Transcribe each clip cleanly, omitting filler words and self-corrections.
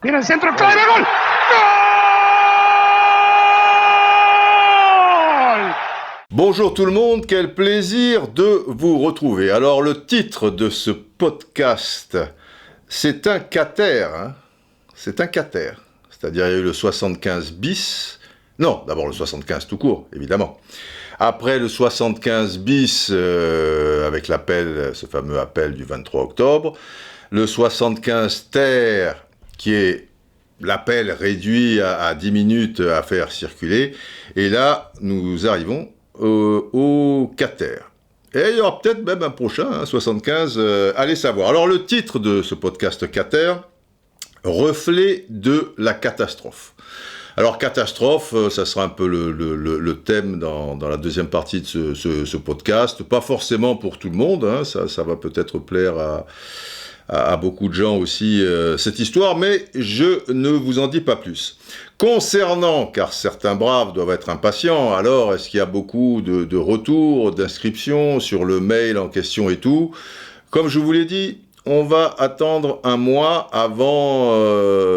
Tira el centro, clave, gol! Gol! Bonjour tout le monde, quel plaisir de vous retrouver. Alors le titre de ce podcast, c'est un cater, c'est un cater. C'est-à-dire il y a eu le 75 bis, non, d'abord le 75 tout court, évidemment. Après le 75 bis, avec l'appel, ce fameux appel du 23 octobre, le 75 ter, qui est l'appel réduit à 10 minutes à faire circuler, et là, nous arrivons au cater. Et il y aura peut-être même un prochain, 75, allez savoir. Alors le titre de ce podcast cater, reflet de la catastrophe. Alors catastrophe, ça sera un peu le thème dans la deuxième partie de ce podcast. Pas forcément pour tout le monde, ça va peut-être plaire à beaucoup de gens aussi cette histoire, mais je ne vous en dis pas plus. Concernant, car certains braves doivent être impatients, alors est-ce qu'il y a beaucoup de retours, d'inscriptions sur le mail en question et tout? Comme je vous l'ai dit, on va attendre un mois avant,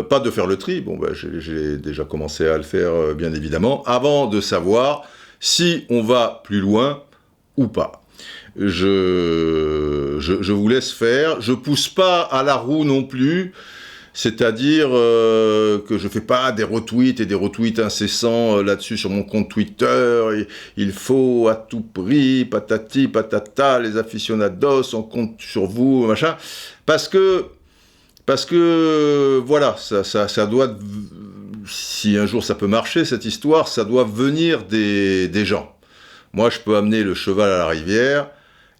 pas de faire le tri, j'ai déjà commencé à le faire bien évidemment, avant de savoir si on va plus loin ou pas. Je vous laisse faire, je pousse pas à la roue non plus, c'est-à-dire que je fais pas des retweets et des retweets incessants là-dessus sur mon compte Twitter, il faut à tout prix, patati patata, les aficionados, on compte sur vous, machin, parce que voilà, ça doit, si un jour ça peut marcher cette histoire, ça doit venir des gens. Moi je peux amener le cheval à la rivière,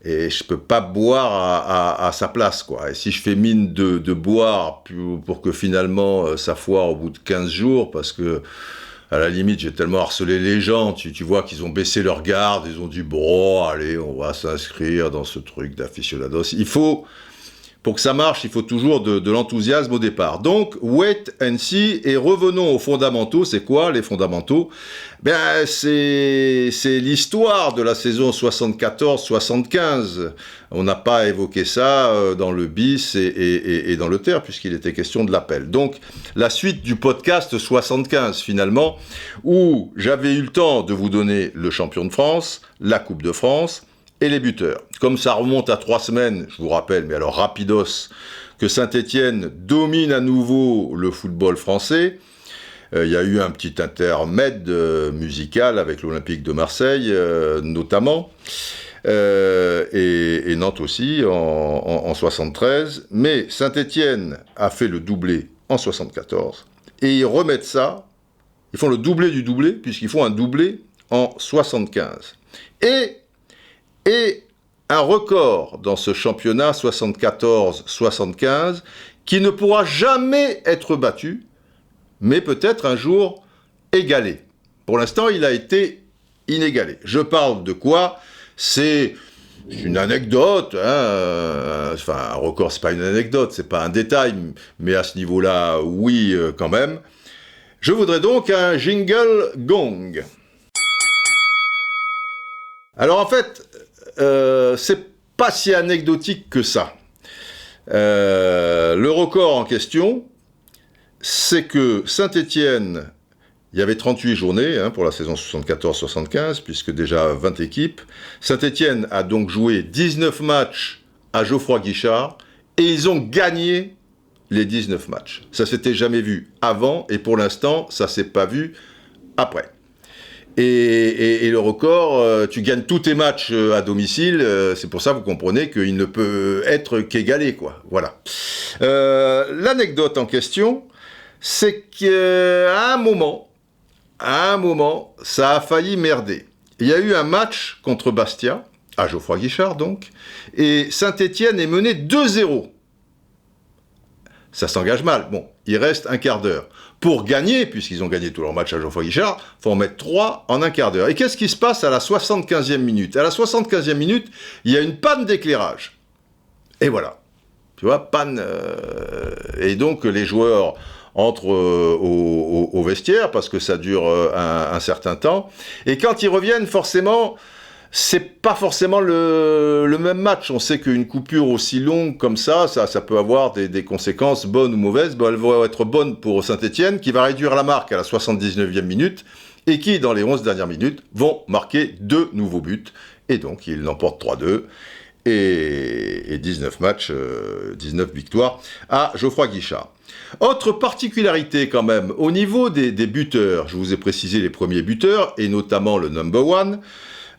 et je peux pas boire à sa place, quoi. Et si je fais mine de boire pour que finalement ça foire au bout de 15 jours, parce que à la limite j'ai tellement harcelé les gens, tu vois qu'ils ont baissé leur garde, ils ont dit bon allez on va s'inscrire dans ce truc d'aficionados. Pour que ça marche, il faut toujours de l'enthousiasme au départ. Donc, wait and see, et revenons aux fondamentaux. C'est quoi, les fondamentaux? C'est l'histoire de la saison 74-75. On n'a pas évoqué ça dans le bis et dans le ter, puisqu'il était question de l'appel. Donc, la suite du podcast 75, finalement, où j'avais eu le temps de vous donner le champion de France, la Coupe de France, et les buteurs. Comme ça remonte à 3 semaines, je vous rappelle, mais alors rapidos, que Saint-Étienne domine à nouveau le football français. Il y a eu un petit intermède musical avec l'Olympique de Marseille, notamment, et Nantes aussi, en 73. Mais Saint-Étienne a fait le doublé en 74, et ils remettent ça, ils font le doublé du doublé, puisqu'ils font un doublé en 75. Et un record dans ce championnat 74-75 qui ne pourra jamais être battu, mais peut-être un jour égalé. Pour l'instant, il a été inégalé. Je parle de quoi? C'est une anecdote, enfin un record, c'est pas une anecdote, c'est pas un détail, mais à ce niveau-là, oui, quand même. Je voudrais donc un jingle gong. Alors en fait, c'est pas si anecdotique que ça. Le record en question, c'est que Saint-Étienne, il y avait 38 journées pour la saison 74-75, puisque déjà 20 équipes. Saint-Étienne a donc joué 19 matchs à Geoffroy Guichard, et ils ont gagné les 19 matchs. Ça s'était jamais vu avant, et pour l'instant, ça s'est pas vu après. Et le record, tu gagnes tous tes matchs à domicile, c'est pour ça vous comprenez qu'il ne peut être qu'égalé, quoi. Voilà. L'anecdote en question, c'est qu'à un moment, ça a failli merder. Il y a eu un match contre Bastia, à Geoffroy Guichard donc, et Saint-Étienne est mené 2-0. Ça s'engage mal. Bon, il reste un quart d'heure. Pour gagner, puisqu'ils ont gagné tous leurs matchs à Geoffroy Guichard, il faut en mettre 3 en un quart d'heure. Et qu'est-ce qui se passe à la 75e minute? À la 75e minute, il y a une panne d'éclairage. Et voilà. Tu vois, panne. Et donc, les joueurs entrent au vestiaire, parce que ça dure un certain temps. Et quand ils reviennent, forcément, c'est pas forcément le même match. On sait qu'une coupure aussi longue comme ça peut avoir des conséquences bonnes ou mauvaises. Bon, elles vont être bonnes pour Saint-Étienne, qui va réduire la marque à la 79e minute, et qui, dans les 11 dernières minutes, vont marquer 2 nouveaux buts. Et donc, ils l'emportent 3-2. Et 19 matchs, 19 victoires à Geoffroy Guichard. Autre particularité quand même, au niveau des buteurs, je vous ai précisé les premiers buteurs, et notamment le number one,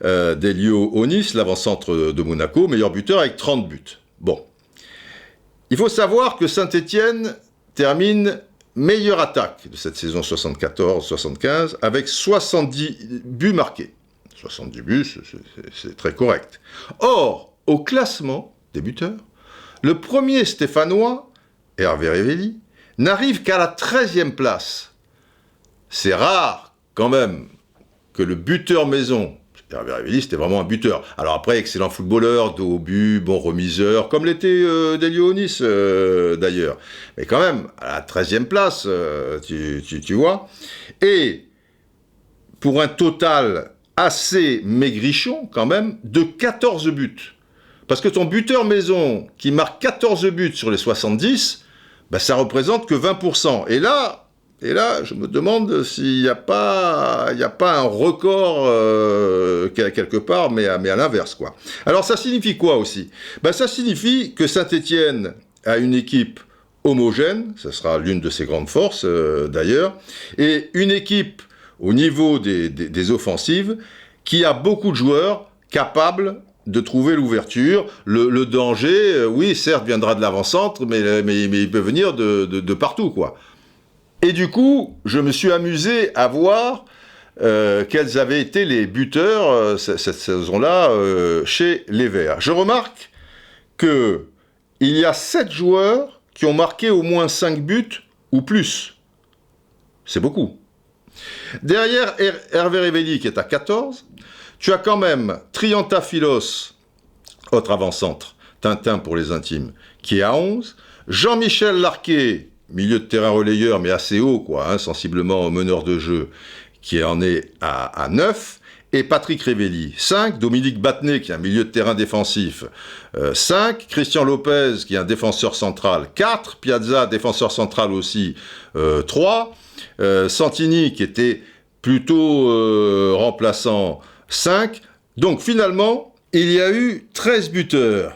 d'Elio Onis, l'avant-centre de Monaco, meilleur buteur avec 30 buts. Bon. Il faut savoir que Saint-Étienne termine meilleure attaque de cette saison 74-75 avec 70 buts marqués. 70 buts, c'est très correct. Or, au classement des buteurs, le premier Stéphanois, Hervé Révelli, n'arrive qu'à la 13e place. C'est rare, quand même, que le buteur maison, Hervé Révelli, c'était vraiment un buteur. Alors après, excellent footballeur, dos au but, bon remiseur, comme l'était Delio Onis, d'ailleurs. Mais quand même, à la 13e place, tu vois. Et pour un total assez maigrichon, quand même, de 14 buts. Parce que ton buteur maison, qui marque 14 buts sur les 70, bah, ça représente que 20%. Et là, je me demande s'il n'y a pas un record quelque part, mais à l'inverse, quoi. Alors, ça signifie quoi aussi ? Ben, ça signifie que Saint-Étienne a une équipe homogène, ça sera l'une de ses grandes forces, d'ailleurs, et une équipe au niveau des offensives qui a beaucoup de joueurs capables de trouver l'ouverture. Le danger, oui, certes, viendra de l'avant-centre, mais il peut venir de partout, quoi. Et du coup, je me suis amusé à voir quels avaient été les buteurs cette saison-là chez les Verts. Je remarque qu'il y a 7 joueurs qui ont marqué au moins 5 buts ou plus. C'est beaucoup. Derrière Hervé Révelli, qui est à 14, tu as quand même Triantafilos, autre avant-centre, Tintin pour les intimes, qui est à 11, Jean-Michel Larquet, milieu de terrain relayeur, mais assez haut, quoi, hein, sensiblement meneur de jeu, qui en est à 9, et Patrick Révelli, 5, Dominique Battenet, qui est un milieu de terrain défensif, 5, Christian Lopez, qui est un défenseur central, 4, Piazza, défenseur central aussi, 3, Santini, qui était plutôt remplaçant, 5. Donc finalement, il y a eu 13 buteurs.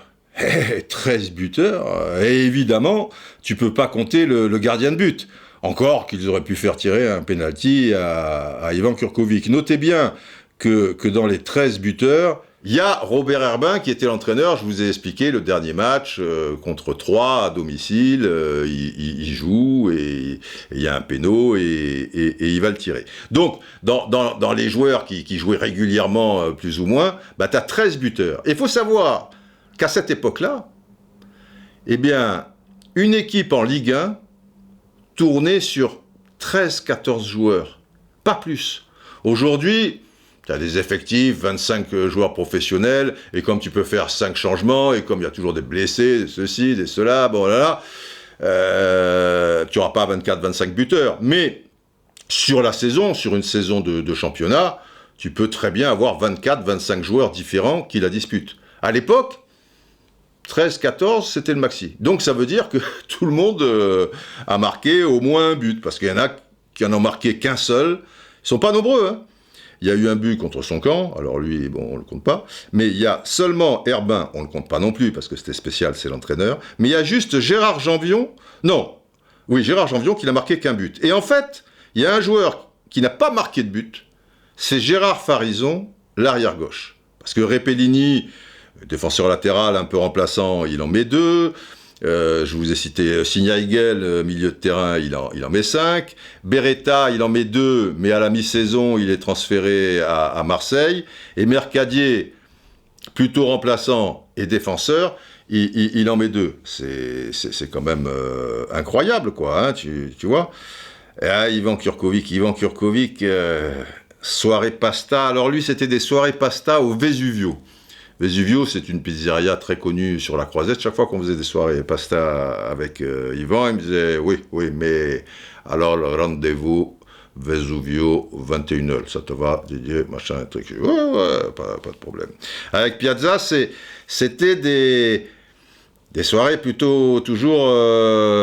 13 buteurs, et évidemment, tu peux pas compter le gardien de but. Encore qu'ils auraient pu faire tirer un penalty à Ivan Kurkovic. Notez bien que dans les 13 buteurs, il y a Robert Herbin qui était l'entraîneur. Je vous ai expliqué le dernier match contre Troyes à domicile. Il joue et il y a un péno et il va le tirer. Donc, dans les joueurs qui jouaient régulièrement, plus ou moins, bah, tu as 13 buteurs. Et il faut savoir qu'à cette époque-là, eh bien, une équipe en Ligue 1 tournait sur 13-14 joueurs, pas plus. Aujourd'hui, tu as des effectifs, 25 joueurs professionnels, et comme tu peux faire 5 changements, et comme il y a toujours des blessés, des ceci, des cela, bon là, tu n'auras pas 24-25 buteurs. Mais sur la saison, sur une saison de championnat, tu peux très bien avoir 24-25 joueurs différents qui la disputent. À l'époque, 13-14, c'était le maxi. Donc ça veut dire que tout le monde a marqué au moins un but, parce qu'il y en a qui en ont marqué qu'un seul. Ils sont pas nombreux, hein. Il y a eu un but contre son camp, alors lui, bon, on le compte pas. Mais il y a seulement Herbin, on le compte pas non plus, parce que c'était spécial, c'est l'entraîneur. Mais il y a juste Gérard Janvion, Gérard Janvion qui n'a marqué qu'un but. Et en fait, il y a un joueur qui n'a pas marqué de but, c'est Gérard Farison, l'arrière-gauche. Parce que Repellini, défenseur latéral, un peu remplaçant, il en met 2. Je vous ai cité Signaigel, milieu de terrain, il en met 5. Beretta, il en met 2, mais à la mi-saison, il est transféré à Marseille. Et Mercadier, plutôt remplaçant et défenseur, il en met 2. C'est quand même incroyable, quoi, hein, tu vois. Et, Ivan Kurkovic, soirée pasta. Alors lui, c'était des soirées pasta au Vesuvio. Vesuvio, c'est une pizzeria très connue sur la Croisette. Chaque fois qu'on faisait des soirées pasta avec Yvan, il me disait « Oui, mais alors le rendez-vous, Vesuvio 21. Ça te va, Didier, machin, un truc. Ouais, pas de problème. Avec Piazza, c'était des soirées plutôt toujours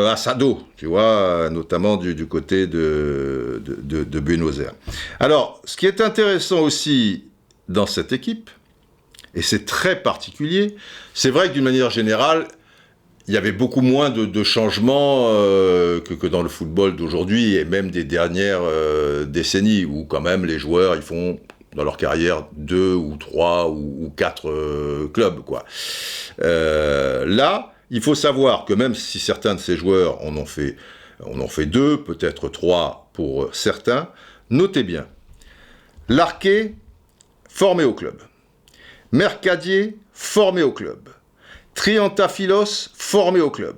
assado, tu vois, notamment du côté de Buenos Aires. Alors, ce qui est intéressant aussi dans cette équipe, et c'est très particulier, c'est vrai que d'une manière générale, il y avait beaucoup moins de changements que dans le football d'aujourd'hui et même des dernières décennies, où quand même les joueurs, ils font dans leur carrière 2 ou 3 ou 4 clubs, quoi. Là, il faut savoir que même si certains de ces joueurs en ont fait 2, peut-être 3 pour certains, notez bien, Larquet, formé au club. Mercadier, formé au club. Triantafilos, formé au club.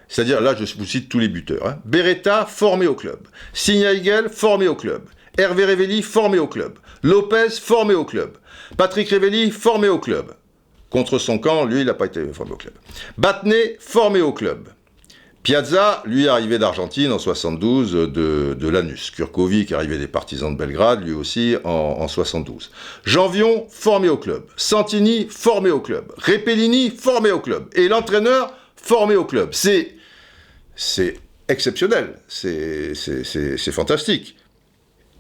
C'est-à-dire, là, je vous cite tous les buteurs. Hein. Beretta, formé au club. Signaigel, formé au club. Hervé Révelli, formé au club. Lopez, formé au club. Patrick Révelli, formé au club. Contre son camp, lui, il n'a pas été formé au club. Battenet, formé au club. Piazza, lui, arrivé d'Argentine en 72 de Lanús. Kurkovic, arrivé des Partisans de Belgrade, lui aussi en 72. Janvion, formé au club. Santini, formé au club. Repellini, formé au club. Et l'entraîneur, formé au club. C'est exceptionnel. C'est fantastique.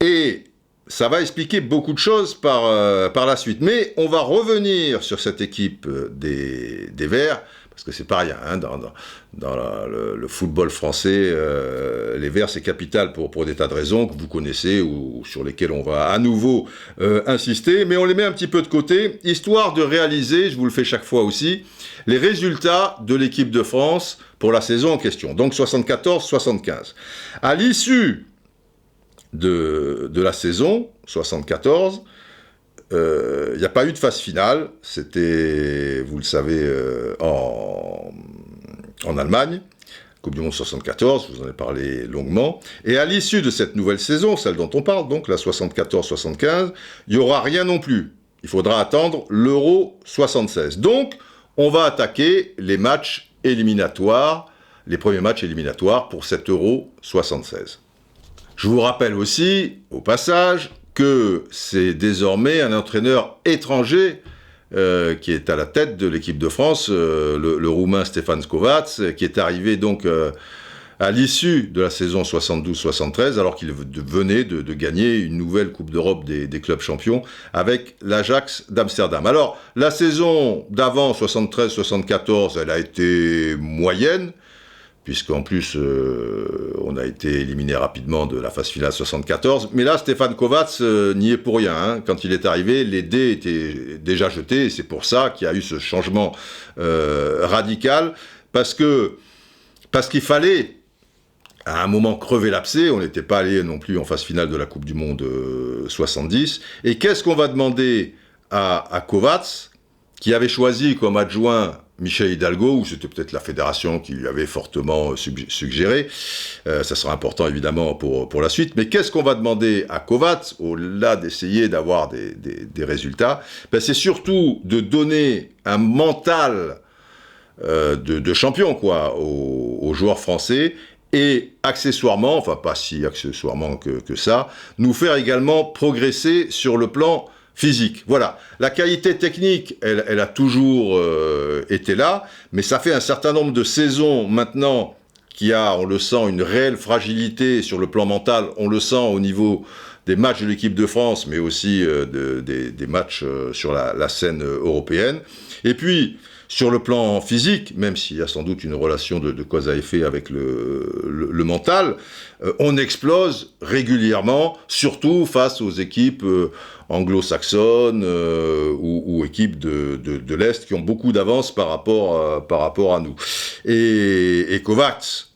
Et ça va expliquer beaucoup de choses par la suite. Mais on va revenir sur cette équipe des Verts, parce que c'est pas rien, hein, dans le football français, les Verts c'est capital pour des tas de raisons que vous connaissez ou sur lesquelles on va à nouveau insister, mais on les met un petit peu de côté, histoire de réaliser, je vous le fais chaque fois aussi, les résultats de l'équipe de France pour la saison en question, donc 74-75. À l'issue de la saison 74, il n'y a pas eu de phase finale, c'était, vous le savez, en Allemagne, Coupe du Monde 74, je vous en ai parlé longuement, et à l'issue de cette nouvelle saison, celle dont on parle, donc la 74-75, il n'y aura rien non plus. Il faudra attendre l'Euro 76. Donc, on va attaquer les matchs éliminatoires, les premiers matchs éliminatoires pour cet Euro 76. Je vous rappelle aussi, au passage, que c'est désormais un entraîneur étranger qui est à la tête de l'équipe de France, le Roumain Stefan Kovacs, qui est arrivé donc à l'issue de la saison 72-73, alors qu'il venait de gagner une nouvelle Coupe d'Europe des clubs champions avec l'Ajax d'Amsterdam. Alors, la saison d'avant, 73-74, elle a été moyenne, puisqu'en plus, on a été éliminé rapidement de la phase finale 74. Mais là, Stefan Kovacs n'y est pour rien. Hein. Quand il est arrivé, les dés étaient déjà jetés, et c'est pour ça qu'il y a eu ce changement radical, parce qu'il fallait, à un moment, crever l'abcès. On n'était pas allé non plus en phase finale de la Coupe du Monde 70. Et qu'est-ce qu'on va demander à Kovacs, qui avait choisi comme adjoint Michel Hidalgo, ou c'était peut-être la fédération qui lui avait fortement suggéré, ça sera important évidemment pour la suite, mais qu'est-ce qu'on va demander à Kovacs, au-delà d'essayer d'avoir des résultats, c'est surtout de donner un mental de champion quoi, aux joueurs français, et accessoirement, enfin pas si accessoirement que ça, nous faire également progresser sur le plan physique. Voilà. La qualité technique, elle a toujours été là, mais ça fait un certain nombre de saisons maintenant qu'il y a, on le sent, une réelle fragilité sur le plan mental. On le sent au niveau des matchs de l'équipe de France, mais aussi des matchs sur la scène européenne. Et puis, sur le plan physique, même s'il y a sans doute une relation de cause à effet avec le mental, on explose régulièrement, surtout face aux équipes anglo-saxonnes ou équipes de l'Est qui ont beaucoup d'avance par rapport à nous. Et Kovacs,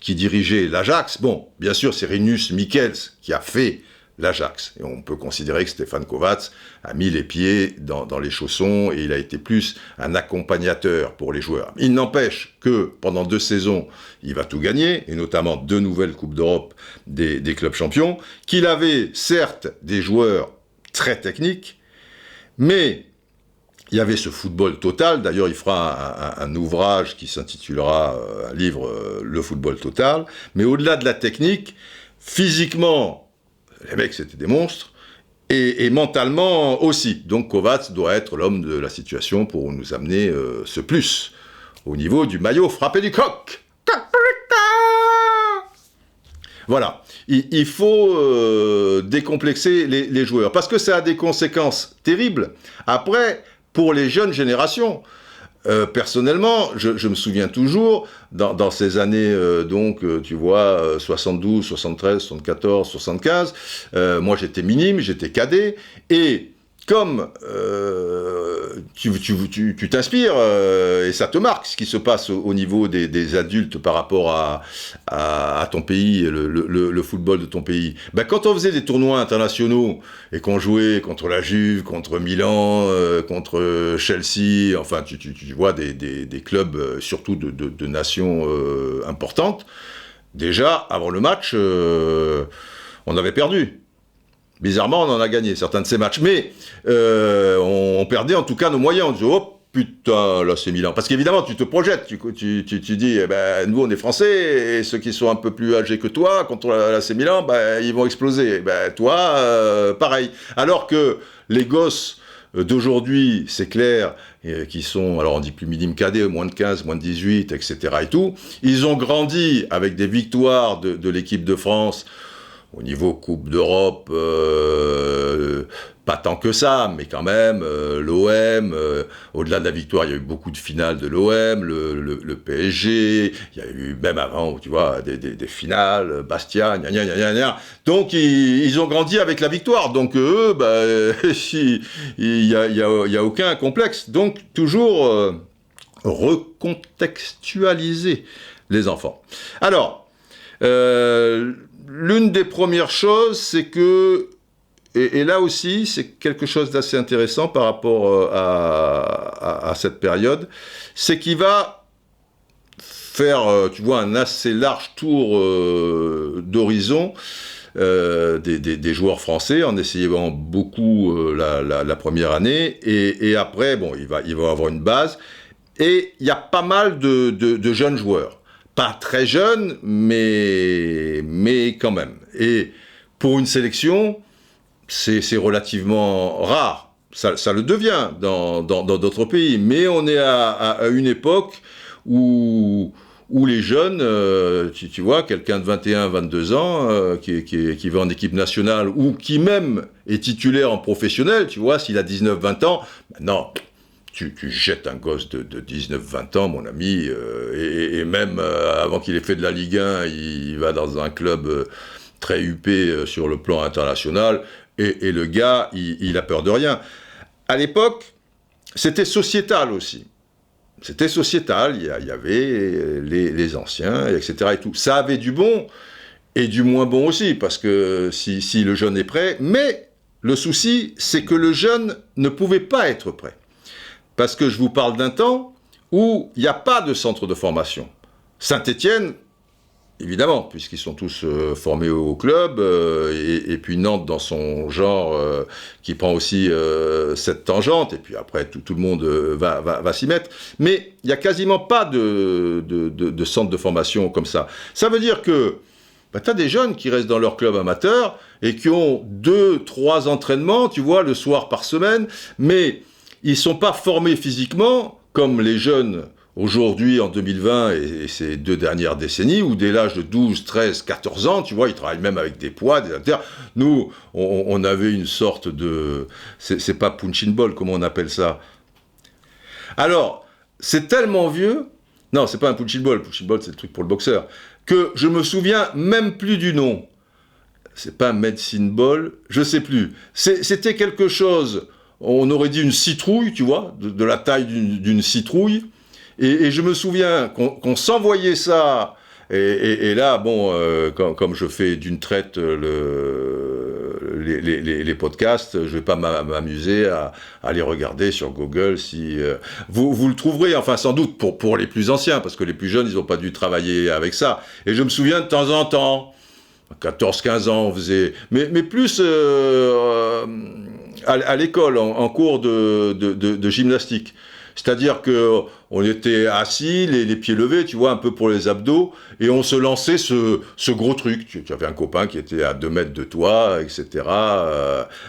qui dirigeait l'Ajax, bon, bien sûr, c'est Rinus Michels qui a fait l'Ajax. Et on peut considérer que Stefan Kovacs a mis les pieds dans les chaussons et il a été plus un accompagnateur pour les joueurs. Il n'empêche que pendant 2 saisons, il va tout gagner, et notamment 2 nouvelles Coupes d'Europe des clubs champions, qu'il avait certes des joueurs très techniques, mais il y avait ce football total. D'ailleurs, il fera un ouvrage qui s'intitulera, un livre, Le football total. Mais au-delà de la technique, physiquement, Les mecs, c'était des monstres. Et mentalement aussi. Donc Kovacs doit être l'homme de la situation pour nous amener ce plus au niveau du maillot frappé du coq. Voilà. Il faut décomplexer les joueurs parce que ça a des conséquences terribles. Après, pour les jeunes générations, personnellement, je me souviens toujours, dans ces années, tu vois, 72, 73, 74, 75, moi j'étais minime, j'étais cadet, et comme tu t'inspires, et ça te marque, ce qui se passe au niveau des adultes par rapport à ton pays, le football de ton pays. Ben, quand on faisait des tournois internationaux, et qu'on jouait contre la Juve, contre Milan, contre Chelsea, enfin tu vois des clubs, surtout de nations importantes, déjà, avant le match, on avait perdu. Bizarrement, on en a gagné certains de ces matchs, mais on perdait en tout cas nos moyens. On disait, oh putain, là c'est Milan. Parce qu'évidemment, tu te projettes, tu dis, eh ben, nous on est Français, et ceux qui sont un peu plus âgés que toi, contre l'AC Milan, ben, ils vont exploser. Ben, toi, pareil. Alors que les gosses d'aujourd'hui, c'est clair, qui sont, alors on dit plus minime cadet, moins de 15, moins de 18, etc. et tout, ils ont grandi avec des victoires de l'équipe de France, au niveau Coupe d'Europe, pas tant que ça, mais quand même, l'OM, au-delà de la victoire, il y a eu beaucoup de finales de l'OM, le PSG, il y a eu même avant, tu vois, des finales, Bastia, gna gna gna gna gna. Donc ils ont grandi avec la victoire, donc eux, bah, il y a aucun complexe. Donc toujours recontextualiser les enfants. Alors, l'une des premières choses, c'est que, et là aussi, c'est quelque chose d'assez intéressant par rapport à cette période, c'est qu'il va faire, tu vois, un assez large tour d'horizon des joueurs français, en essayant beaucoup la première année, et après, bon, il va avoir une base, et il y a pas mal de jeunes joueurs. Pas très jeune, mais quand même. Et pour une sélection, c'est relativement rare. Ça le devient dans d'autres pays. Mais on est à une époque où les jeunes, tu vois, quelqu'un de 21, 22 ans, qui va en équipe nationale, ou qui même est titulaire en professionnel, tu vois, s'il a 19, 20 ans, non. Tu jettes un gosse de 19-20 ans, mon ami, et même avant qu'il ait fait de la Ligue 1, il va dans un club très huppé sur le plan international, et le gars, il a peur de rien. À l'époque, c'était sociétal aussi. C'était sociétal, il y avait les anciens, etc. et tout. Ça avait du bon et du moins bon aussi, parce que si le jeune est prêt, mais le souci, c'est que le jeune ne pouvait pas être prêt. Parce que je vous parle d'un temps où il n'y a pas de centre de formation. Saint-Étienne, évidemment, puisqu'ils sont tous formés au club, et puis Nantes dans son genre, qui prend aussi cette tangente, et puis après tout le monde va s'y mettre. Mais il n'y a quasiment pas de centre de formation comme ça. Ça veut dire que tu as des jeunes qui restent dans leur club amateur et qui ont 2-3 entraînements, tu vois, le soir par semaine, mais ils ne sont pas formés physiquement comme les jeunes aujourd'hui en 2020 et ces 2 dernières décennies, où dès l'âge de 12, 13, 14 ans, tu vois, ils travaillent même avec des poids, des haltères. Nous, on avait une sorte de... C'est pas punching ball, comment on appelle ça? Alors, c'est tellement vieux... Non, c'est pas un punching ball. Punching ball, c'est le truc pour le boxeur. Que je me souviens même plus du nom. C'est pas un medicine ball, je sais plus. C'était quelque chose... On aurait dit une citrouille, tu vois, de la taille d'une citrouille. Et je me souviens qu'on s'envoyait ça. Et là, bon, comme je fais d'une traite les podcasts, je ne vais pas m'amuser à les regarder sur Google. Si vous le trouverez, enfin sans doute pour les plus anciens, parce que les plus jeunes, ils n'ont pas dû travailler avec ça. Et je me souviens de temps en temps, 14-15 ans, on faisait... Mais plus... à l'école, en cours de gymnastique. C'est-à-dire que on était assis, les pieds levés, tu vois, un peu pour les abdos, et on se lançait ce gros truc. Tu avais un copain qui était à 2 mètres de toi, etc.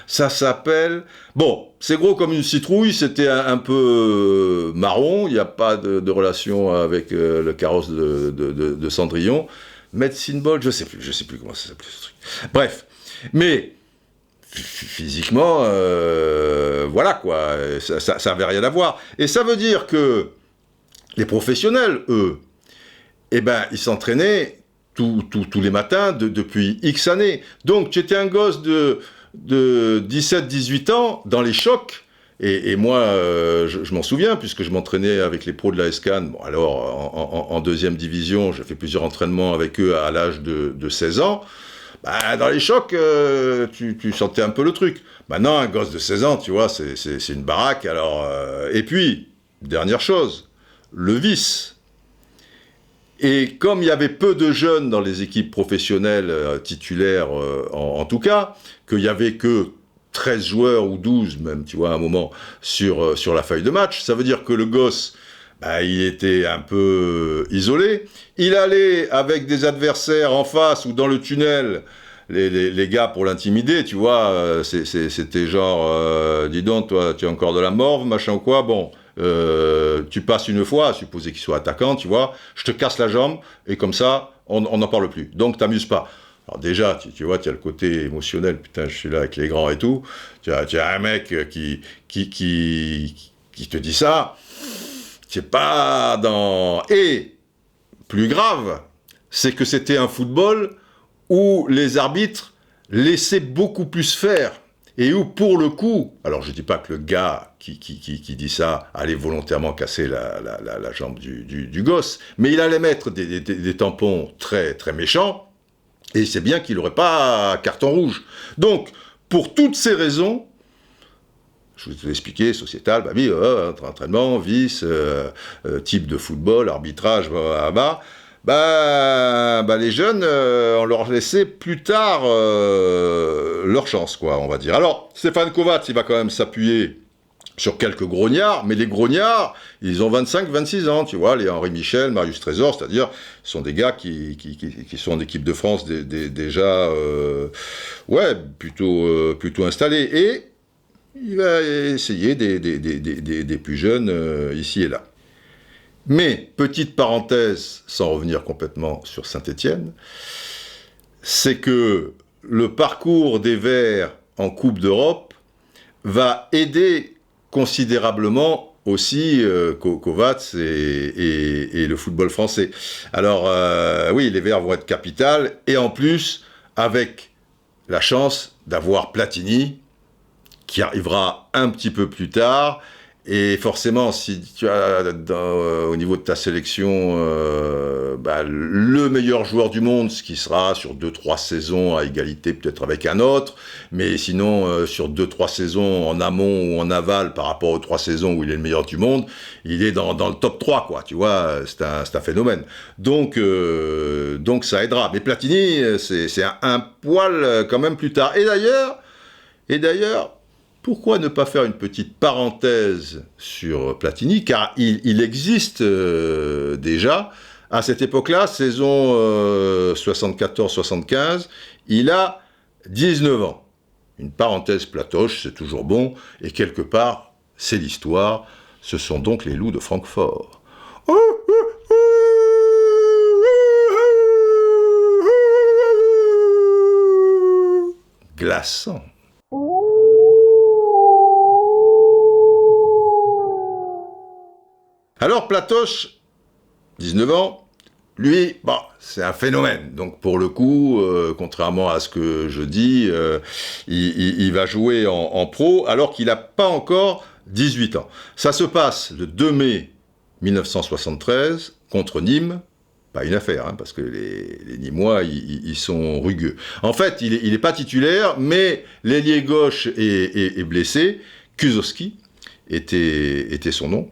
Ça s'appelle... Bon, c'est gros comme une citrouille, c'était un peu marron, il n'y a pas de relation avec le carrosse de Cendrillon. Medicine Ball, je sais plus comment ça s'appelait ce truc. Bref, mais... physiquement, voilà quoi, ça avait rien à voir. Et ça veut dire que les professionnels, eux, eh ben, ils s'entraînaient tous les matins depuis X années. Donc, tu étais un gosse de 17-18 ans dans les chocs. Et moi, je m'en souviens, puisque je m'entraînais avec les pros de la SCAN. Bon, alors, en deuxième division, j'ai fait plusieurs entraînements avec eux à l'âge de 16 ans. Bah, dans les chocs, tu sentais un peu le truc. Maintenant, un gosse de 16 ans, tu vois, c'est une baraque. Alors, et puis, dernière chose, le vice. Et comme il y avait peu de jeunes dans les équipes professionnelles titulaires, en tout cas, qu'il y avait que 13 joueurs ou 12 même, tu vois, à un moment, sur la feuille de match, ça veut dire que le gosse, bah, il était un peu isolé. Il allait avec des adversaires en face ou dans le tunnel, les gars pour l'intimider, tu vois, c'était genre, dis donc, toi, tu as encore de la morve, machin ou quoi, bon, tu passes une fois, à supposer qu'il soit attaquant, tu vois, je te casse la jambe, et comme ça, on n'en parle plus. Donc, t'amuses pas. Alors déjà, tu vois, tu as le côté émotionnel, putain, je suis là avec les grands et tout, tu as un mec qui te dit ça, c'est pas dans... Et, plus grave, c'est que c'était un football où les arbitres laissaient beaucoup plus faire. Et où, pour le coup, alors je dis pas que le gars qui dit ça allait volontairement casser la jambe du gosse, mais il allait mettre des tampons très, très méchants, et c'est bien qu'il n'aurait pas carton rouge. Donc, pour toutes ces raisons, je vous ai expliqué, sociétal, bah oui, entraînement, vice, type de football, arbitrage, les jeunes, on leur laissait plus tard leur chance, quoi, on va dire. Alors, Stéphane Kovacs, il va quand même s'appuyer sur quelques grognards, mais les grognards, ils ont 25-26 ans, tu vois, les Henri Michel, Marius Trésor, c'est-à-dire, ce sont des gars qui sont en équipe de France déjà, plutôt installés. Et il va essayer des plus jeunes ici et là. Mais, petite parenthèse, sans revenir complètement sur Saint-Étienne, c'est que le parcours des Verts en Coupe d'Europe va aider considérablement aussi Kovacs et le football français. Alors, oui, les Verts vont être capitales, et en plus, avec la chance d'avoir Platini, qui arrivera un petit peu plus tard, et forcément, si tu as au niveau de ta sélection le meilleur joueur du monde, ce qui sera sur 2-3 saisons à égalité peut-être avec un autre, mais sinon sur 2-3 saisons en amont ou en aval par rapport aux 3 saisons où il est le meilleur du monde, il est dans le top 3, quoi, tu vois, c'est un phénomène. Donc ça aidera. Mais Platini, c'est un poil quand même plus tard. Et d'ailleurs, pourquoi ne pas faire une petite parenthèse sur Platini, car il existe déjà, à cette époque-là, saison 74-75, il a 19 ans. Une parenthèse platoche, c'est toujours bon, et quelque part, c'est l'histoire, ce sont donc les loups de Francfort. Glaçant. Alors Platoche, 19 ans, lui, c'est un phénomène. Donc pour le coup, contrairement à ce que je dis, il va jouer en pro alors qu'il n'a pas encore 18 ans. Ça se passe le 2 mai 1973 contre Nîmes. Pas une affaire, parce que les Nîmois, ils sont rugueux. En fait, il n'est pas titulaire, mais l'ailier gauche est blessé. Kusowski était son nom,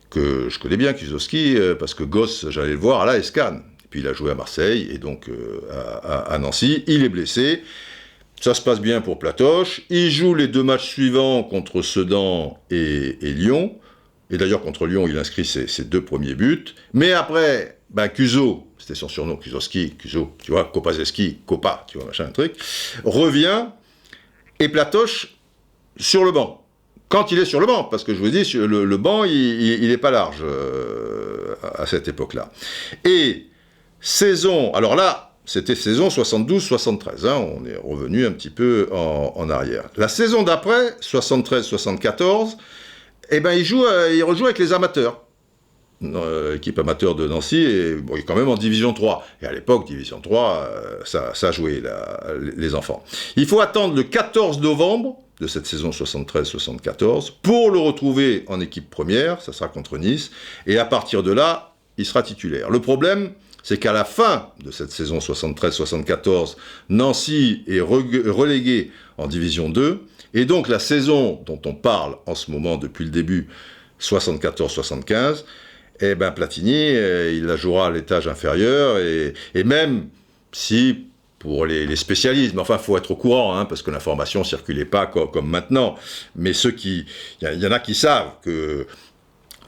que je connais bien, Kusowski, parce que gosse, j'allais le voir à la SCAN. Puis il a joué à Marseille, et donc à Nancy. Il est blessé. Ça se passe bien pour Platoche. Il joue les 2 matchs suivants contre Sedan et Lyon. Et d'ailleurs, contre Lyon, il inscrit ses 2 premiers buts. Mais après, Cuso, c'était son surnom, Cuso, tu vois, Kopazeski, Kopa, tu vois, machin, un truc, revient et Platoche sur le banc. Quand il est sur le banc, parce que je vous dis, le banc, il n'est pas large à cette époque-là. Et saison, alors là, c'était saison 72-73, on est revenu un petit peu en arrière. La saison d'après, 73-74, il rejoue avec les amateurs. L'équipe amateur de Nancy est quand même en Division 3. Et à l'époque, Division 3, ça jouait les enfants. Il faut attendre le 14 novembre de cette saison 73-74 pour le retrouver en équipe première, ça sera contre Nice, et à partir de là, il sera titulaire. Le problème, c'est qu'à la fin de cette saison 73-74, Nancy est relégué en Division 2, et donc la saison dont on parle en ce moment depuis le début, 74-75, Platini, il la jouera à l'étage inférieur, et même si, pour les spécialistes, mais enfin, il faut être au courant, parce que l'information ne circulait pas comme maintenant, mais il y en a qui savent que,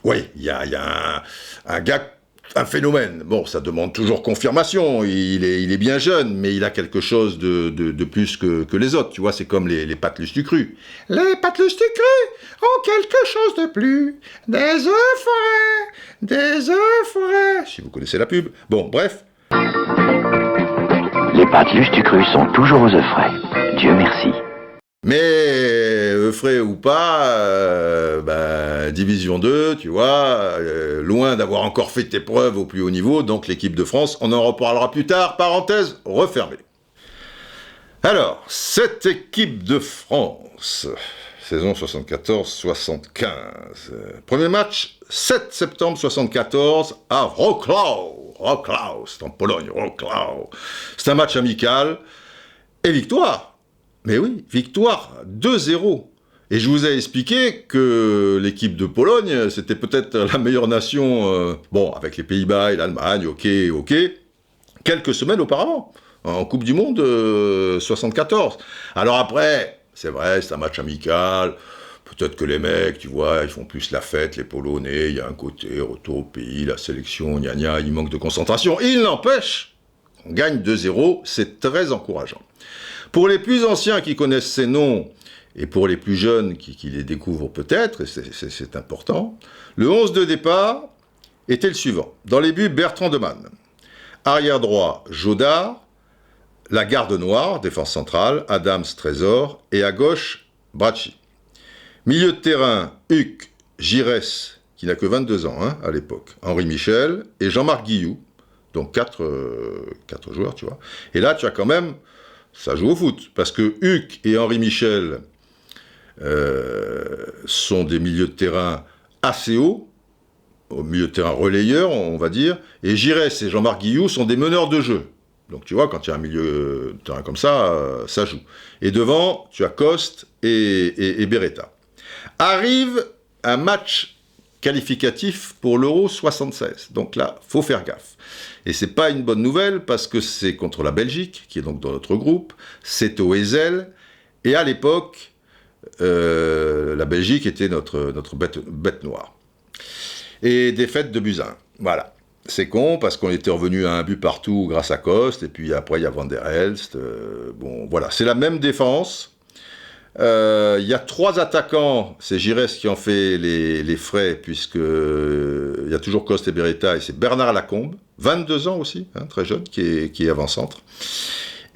oui, il y a un gars, un phénomène. Bon, ça demande toujours confirmation, il est bien jeune, mais il a quelque chose de plus que les autres, tu vois, c'est comme les patelus du cru. Les patelus du cru ont quelque chose de plus, des œufs forêts, si vous connaissez la pub. Bon, bref. Les pâtes Lustucru sont toujours aux œufs frais. Dieu merci. Mais œufs frais ou pas, Division 2, tu vois, loin d'avoir encore fait tes preuves au plus haut niveau, donc l'équipe de France, on en reparlera plus tard, parenthèse refermée. Alors, cette équipe de France, saison 74-75, premier match, 7 septembre 74, à Wrocław, c'est en Pologne, Wrocław. C'est un match amical, et victoire. Mais oui, victoire 2-0. Et je vous ai expliqué que l'équipe de Pologne, c'était peut-être la meilleure nation, avec les Pays-Bas et l'Allemagne, ok, quelques semaines auparavant, en Coupe du Monde 74. Alors après, c'est vrai, c'est un match amical, peut-être que les mecs, tu vois, ils font plus la fête, les Polonais, il y a un côté retour au pays, la sélection, gna, il manque de concentration. Il n'empêche, on gagne 2-0, c'est très encourageant. Pour les plus anciens qui connaissent ces noms, et pour les plus jeunes qui les découvrent peut-être, et c'est important, le 11 de départ était le suivant. Dans les buts, Bertrand Demann. Arrière droit, Jodard. La garde noire, défense centrale, Adams, Trésor. Et à gauche, Bracci. Milieu de terrain, Huc, Giresse, qui n'a que 22 ans à l'époque, Henri Michel et Jean-Marc Guilloux. Donc 4 joueurs, tu vois. Et là, tu as quand même... Ça joue au foot, parce que Huc et Henri Michel sont des milieux de terrain assez hauts, au milieu de terrain relayeurs, on va dire, et Giresse et Jean-Marc Guilloux sont des meneurs de jeu. Donc tu vois, quand il y a un milieu de terrain comme ça joue. Et devant, tu as Coste et Beretta. Arrive un match qualificatif pour l'Euro 76. Donc là, faut faire gaffe. Et c'est pas une bonne nouvelle parce que c'est contre la Belgique, qui est donc dans notre groupe, c'est au Heysel, et à l'époque, la Belgique était notre bête noire. Et défaite de Buzyn. Voilà. C'est con parce qu'on était revenu à un but partout grâce à Coste, et puis après il y a Van der Elst. Voilà, c'est la même défense. Il y a 3 attaquants, c'est Giresse qui en fait les frais, puisque il y a toujours Coste et Beretta, et c'est Bernard Lacombe, 22 ans aussi, très jeune, qui est avant-centre.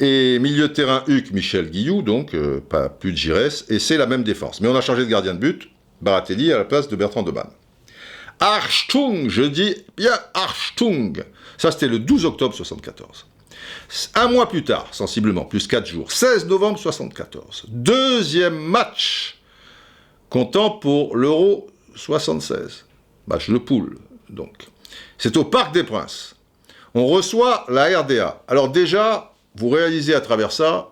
Et milieu de terrain, Huc, Michel Guilloux, donc pas plus de Giresse, et c'est la même défense. Mais on a changé de gardien de but, Baratelli à la place de Bertrand Demann. Achtung, je dis bien Achtung. Ça, c'était le 12 octobre 74. Un mois plus tard, sensiblement, plus 4 jours, 16 novembre 74. Deuxième match comptant pour l'Euro 76. Match de poule, donc. C'est au Parc des Princes. On reçoit la RDA. Alors déjà, vous réalisez à travers ça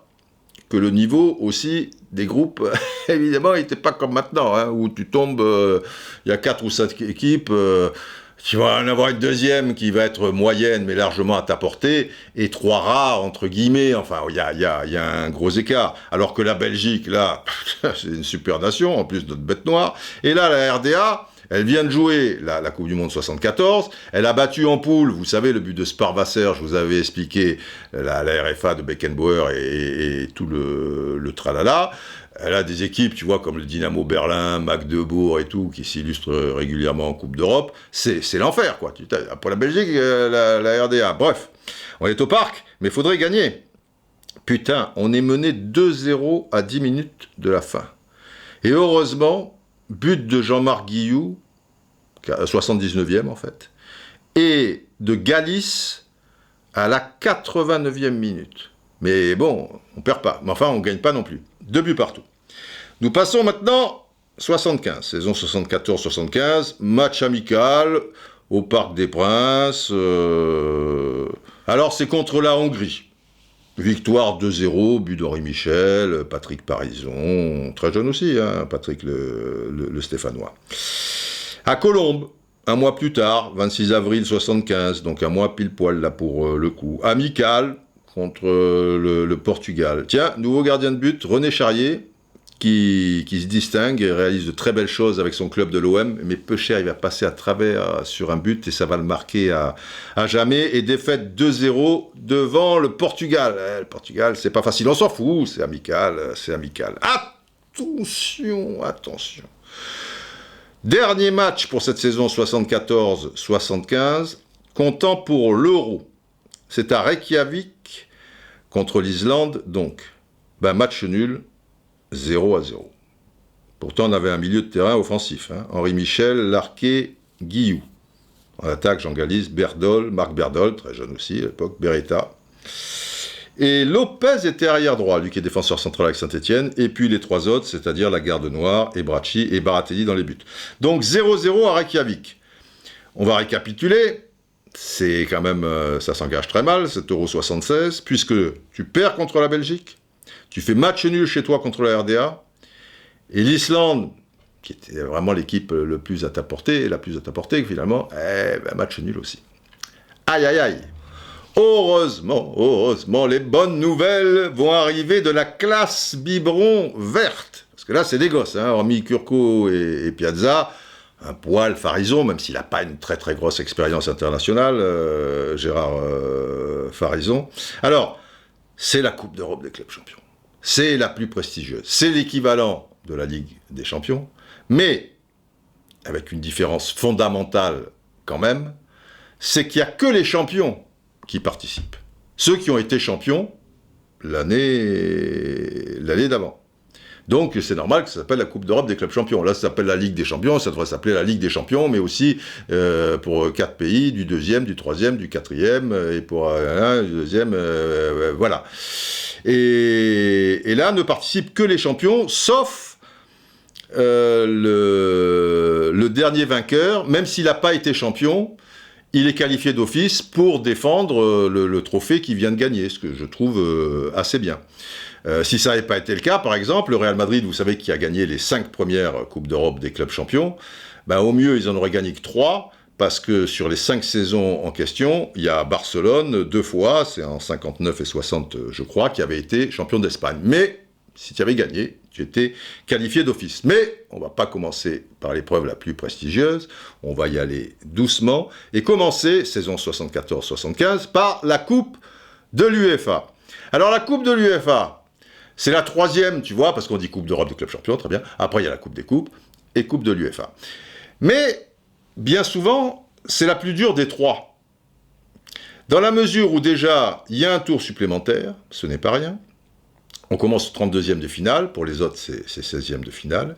que le niveau aussi des groupes, évidemment, n'était pas comme maintenant, où tu tombes, il y a 4 ou 5 équipes, tu vas en avoir une deuxième qui va être moyenne, mais largement à ta portée, et 3 rares, entre guillemets, enfin, il y a un gros écart. Alors que la Belgique, là, c'est une super nation, en plus de notre bête noire, et là, la RDA, Elle vient de jouer la Coupe du Monde 74. Elle a battu en poule, vous savez, le but de Sparwasser, je vous avais expliqué la RFA de Beckenbauer et tout le tralala. Elle a des équipes, tu vois, comme le Dynamo Berlin, Magdebourg et tout, qui s'illustrent régulièrement en Coupe d'Europe. C'est l'enfer, quoi. Pour la Belgique, la RDA. Bref, on est au parc, mais il faudrait gagner. Putain, on est mené 2-0 à 10 minutes de la fin. Et heureusement, but de Jean-Marc Guilloux, 79e en fait, et de Galis à la 89e minute. Mais bon, on perd pas. Mais enfin, on gagne pas non plus. 2 buts partout. Nous passons maintenant 75, saison 74-75, match amical au Parc des Princes. Alors c'est contre la Hongrie. Victoire 2-0, but d'Henri Michel, Patrick Parison, très jeune aussi, hein, Patrick le Stéphanois. À Colombes, un mois plus tard, 26 avril 75, donc un mois pile poil là pour le coup. Amical contre le Portugal. Tiens, nouveau gardien de but, René Charrier, qui se distingue et réalise de très belles choses avec son club de l'OM, mais peu cher, il va passer à travers sur un but et ça va le marquer à jamais. Et défaite 2-0 devant le Portugal. Le Portugal, c'est pas facile, on s'en fout, c'est amical, c'est amical. Attention. Dernier match pour cette saison 74-75, comptant pour l'Euro. C'est à Reykjavik contre l'Islande, donc. Match nul. 0-0. Pourtant, on avait un milieu de terrain offensif. Henri Michel, Larquet, Guilloux. En attaque, Jean Galis, Berdol, Marc Berdol, très jeune aussi à l'époque, Beretta. Et Lopez était arrière droit, lui qui est défenseur central avec Saint-Etienne. Et puis les 3 autres, c'est-à-dire la Garde Noire, Ebracci et Baratelli dans les buts. Donc 0-0 à Reykjavik. On va récapituler. C'est quand même, ça s'engage très mal, cet Euro 76, puisque tu perds contre la Belgique. Tu fais match nul chez toi contre la RDA, et l'Islande, qui était vraiment l'équipe la plus à ta portée, finalement, match nul aussi. Aïe. Heureusement, les bonnes nouvelles vont arriver de la classe biberon verte. Parce que là, c'est des gosses, hormis Curco et Piazza, un poil Farison, même s'il n'a pas une très très grosse expérience internationale, Gérard Farison. Alors, c'est la Coupe d'Europe des clubs champions. C'est la plus prestigieuse. C'est l'équivalent de la Ligue des champions, mais avec une différence fondamentale quand même, c'est qu'il n'y a que les champions qui participent. Ceux qui ont été champions l'année d'avant. Donc c'est normal que ça s'appelle la Coupe d'Europe des clubs champions. Là ça s'appelle la Ligue des champions, ça devrait s'appeler la Ligue des champions, mais aussi pour 4 pays, du 2e, du 3e, du 4e, et pour un, du 2e, voilà. Et là ne participent que les champions, sauf le dernier vainqueur, même s'il n'a pas été champion, il est qualifié d'office pour défendre le trophée qu'il vient de gagner, ce que je trouve assez bien. Si ça n'avait pas été le cas, par exemple, le Real Madrid, vous savez, qui a gagné les 5 premières Coupes d'Europe des clubs champions, au mieux, ils en auraient gagné que 3, parce que sur les 5 saisons en question, il y a Barcelone 2 fois, c'est en 59 et 60, je crois, qui avait été champion d'Espagne. Mais si tu avais gagné, tu étais qualifié d'office. Mais on ne va pas commencer par l'épreuve la plus prestigieuse, on va y aller doucement, et commencer, saison 74-75, par la Coupe de l'UEFA. Alors la Coupe de l'UEFA, c'est la 3e, tu vois, parce qu'on dit Coupe d'Europe des clubs champions, très bien. Après, il y a la Coupe des coupes et Coupe de l'UEFA. Mais, bien souvent, c'est la plus dure des 3. Dans la mesure où déjà, il y a un tour supplémentaire, ce n'est pas rien. On commence au 32e de finale, pour les autres, c'est 16e de finale.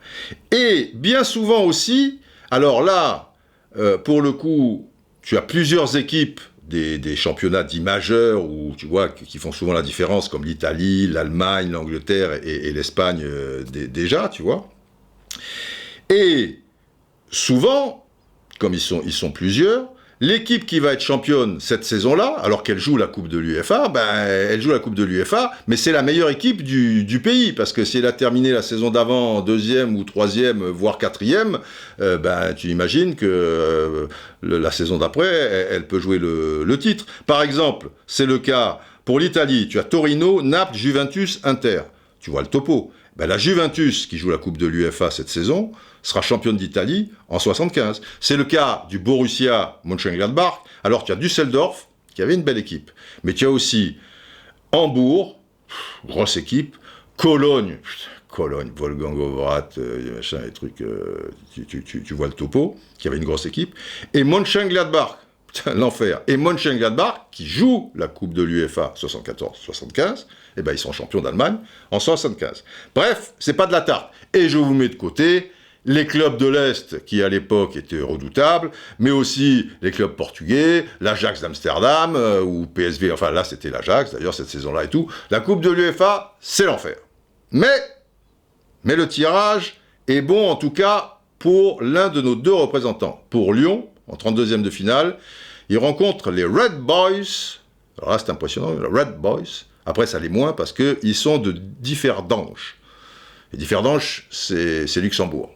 Et bien souvent aussi, alors là, pour le coup, tu as plusieurs équipes des championnats dits majeurs, où tu vois, qui font souvent la différence, comme l'Italie, l'Allemagne, l'Angleterre et l'Espagne déjà, tu vois. Et souvent, comme ils sont plusieurs, l'équipe qui va être championne cette saison-là, alors qu'elle joue la Coupe de l'UEFA, elle joue la Coupe de l'UEFA, mais c'est la meilleure équipe du pays, parce que si elle a terminé la saison d'avant 2e ou 3e, voire 4e, tu imagines que la saison d'après, elle peut jouer le titre. Par exemple, c'est le cas pour l'Italie, tu as Torino, Naples, Juventus, Inter. Tu vois le topo. Ben, la Juventus, qui joue la Coupe de l'UEFA cette saison, sera championne d'Italie en 75. C'est le cas du Borussia Mönchengladbach, alors qu'il y a Düsseldorf, qui avait une belle équipe. Mais tu as aussi Hambourg, grosse équipe, Cologne, Wolfgang Overath, machin, les trucs, tu vois le topo, qui avait une grosse équipe, et Mönchengladbach, l'enfer, et Mönchengladbach, qui joue la Coupe de l'UEFA 74-75, eh ben ils sont champions d'Allemagne en 75. Bref, c'est pas de la tarte. Et je vous mets de côté les clubs de l'Est, qui à l'époque étaient redoutables, mais aussi les clubs portugais, l'Ajax d'Amsterdam, ou PSV, enfin là c'était l'Ajax, d'ailleurs cette saison-là et tout. La Coupe de l'UEFA, c'est l'enfer. Mais le tirage est bon en tout cas pour l'un de nos deux représentants. Pour Lyon, en 32e de finale, il rencontre les Red Boys. Alors là c'est impressionnant, les Red Boys. Après ça l'est moins parce qu'ils sont de Differdange. Et Differdange, c'est Luxembourg.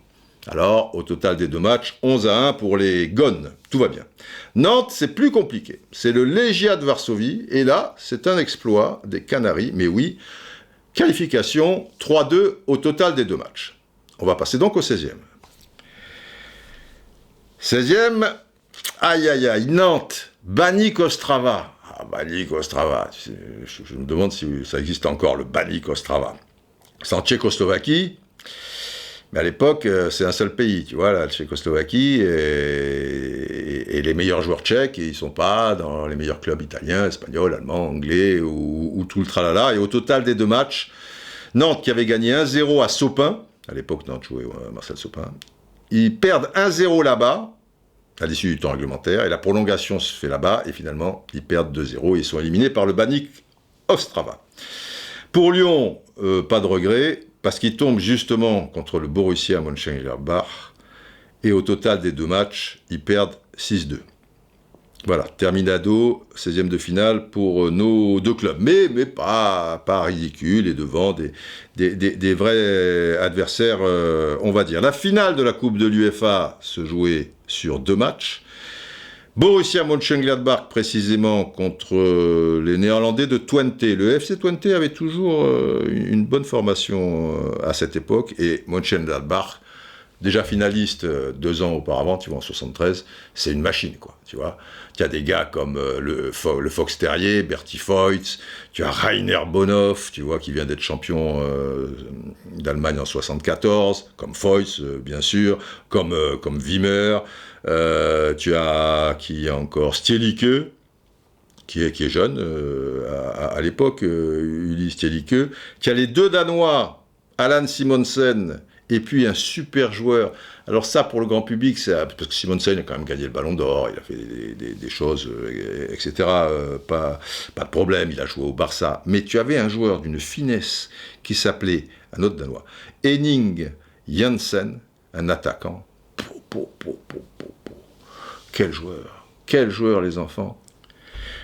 Alors, au total des 2 matchs, 11-1 pour les Gones. Tout va bien. Nantes, c'est plus compliqué. C'est le Legia de Varsovie. Et là, c'est un exploit des Canaries. Mais oui, qualification 3-2 au total des 2 matchs. On va passer donc au 16e. 16e, aïe aïe aïe, Nantes, Baník Ostrava. Ah, Baník Ostrava. Je me demande si ça existe encore, le Baník Ostrava. C'est en Tchécoslovaquie. Mais à l'époque, c'est un seul pays, tu vois, la Tchécoslovaquie, et les meilleurs joueurs tchèques, ils ne sont pas dans les meilleurs clubs italiens, espagnols, allemands, anglais, ou tout le tralala. Et au total des 2 matchs, Nantes qui avait gagné 1-0 à Sopin, à l'époque Nantes jouait Marcel Sopin, ils perdent 1-0 là-bas, à l'issue du temps réglementaire, et la prolongation se fait là-bas, et finalement, ils perdent 2-0, et ils sont éliminés par le Baník Ostrava. Pour Lyon, pas de regret, parce qu'ils tombent justement contre le Borussia Mönchengladbach, et au total des 2 matchs, ils perdent 6-2. Voilà, terminado, 16e de finale pour nos 2 clubs, mais pas ridicule, et devant des vrais adversaires, on va dire. La finale de la Coupe de l'UEFA se jouait sur 2 matchs, Borussia Mönchengladbach précisément contre les Néerlandais de Twente. Le FC Twente avait toujours une bonne formation à cette époque, et Mönchengladbach, déjà finaliste 2 ans auparavant, tu vois, en 73, c'est une machine, quoi, tu vois. Tu as des gars comme le Fox Terrier, Berti Voigt, tu as Rainer Bonhoff, tu vois, qui vient d'être champion d'Allemagne en 74, comme Voigt, bien sûr, comme Wimmer. Tu as qui encore Stielicke, qui est jeune à l'époque, Uli Stielicke. Tu as les 2 Danois, Allan Simonsen, et puis un super joueur. Alors ça, pour le grand public, parce que Simonsen a quand même gagné le Ballon d'Or, il a fait des choses, etc. Pas de problème, il a joué au Barça. Mais tu avais un joueur d'une finesse qui s'appelait, un autre Danois, Henning Jensen, un attaquant. Quel joueur les enfants.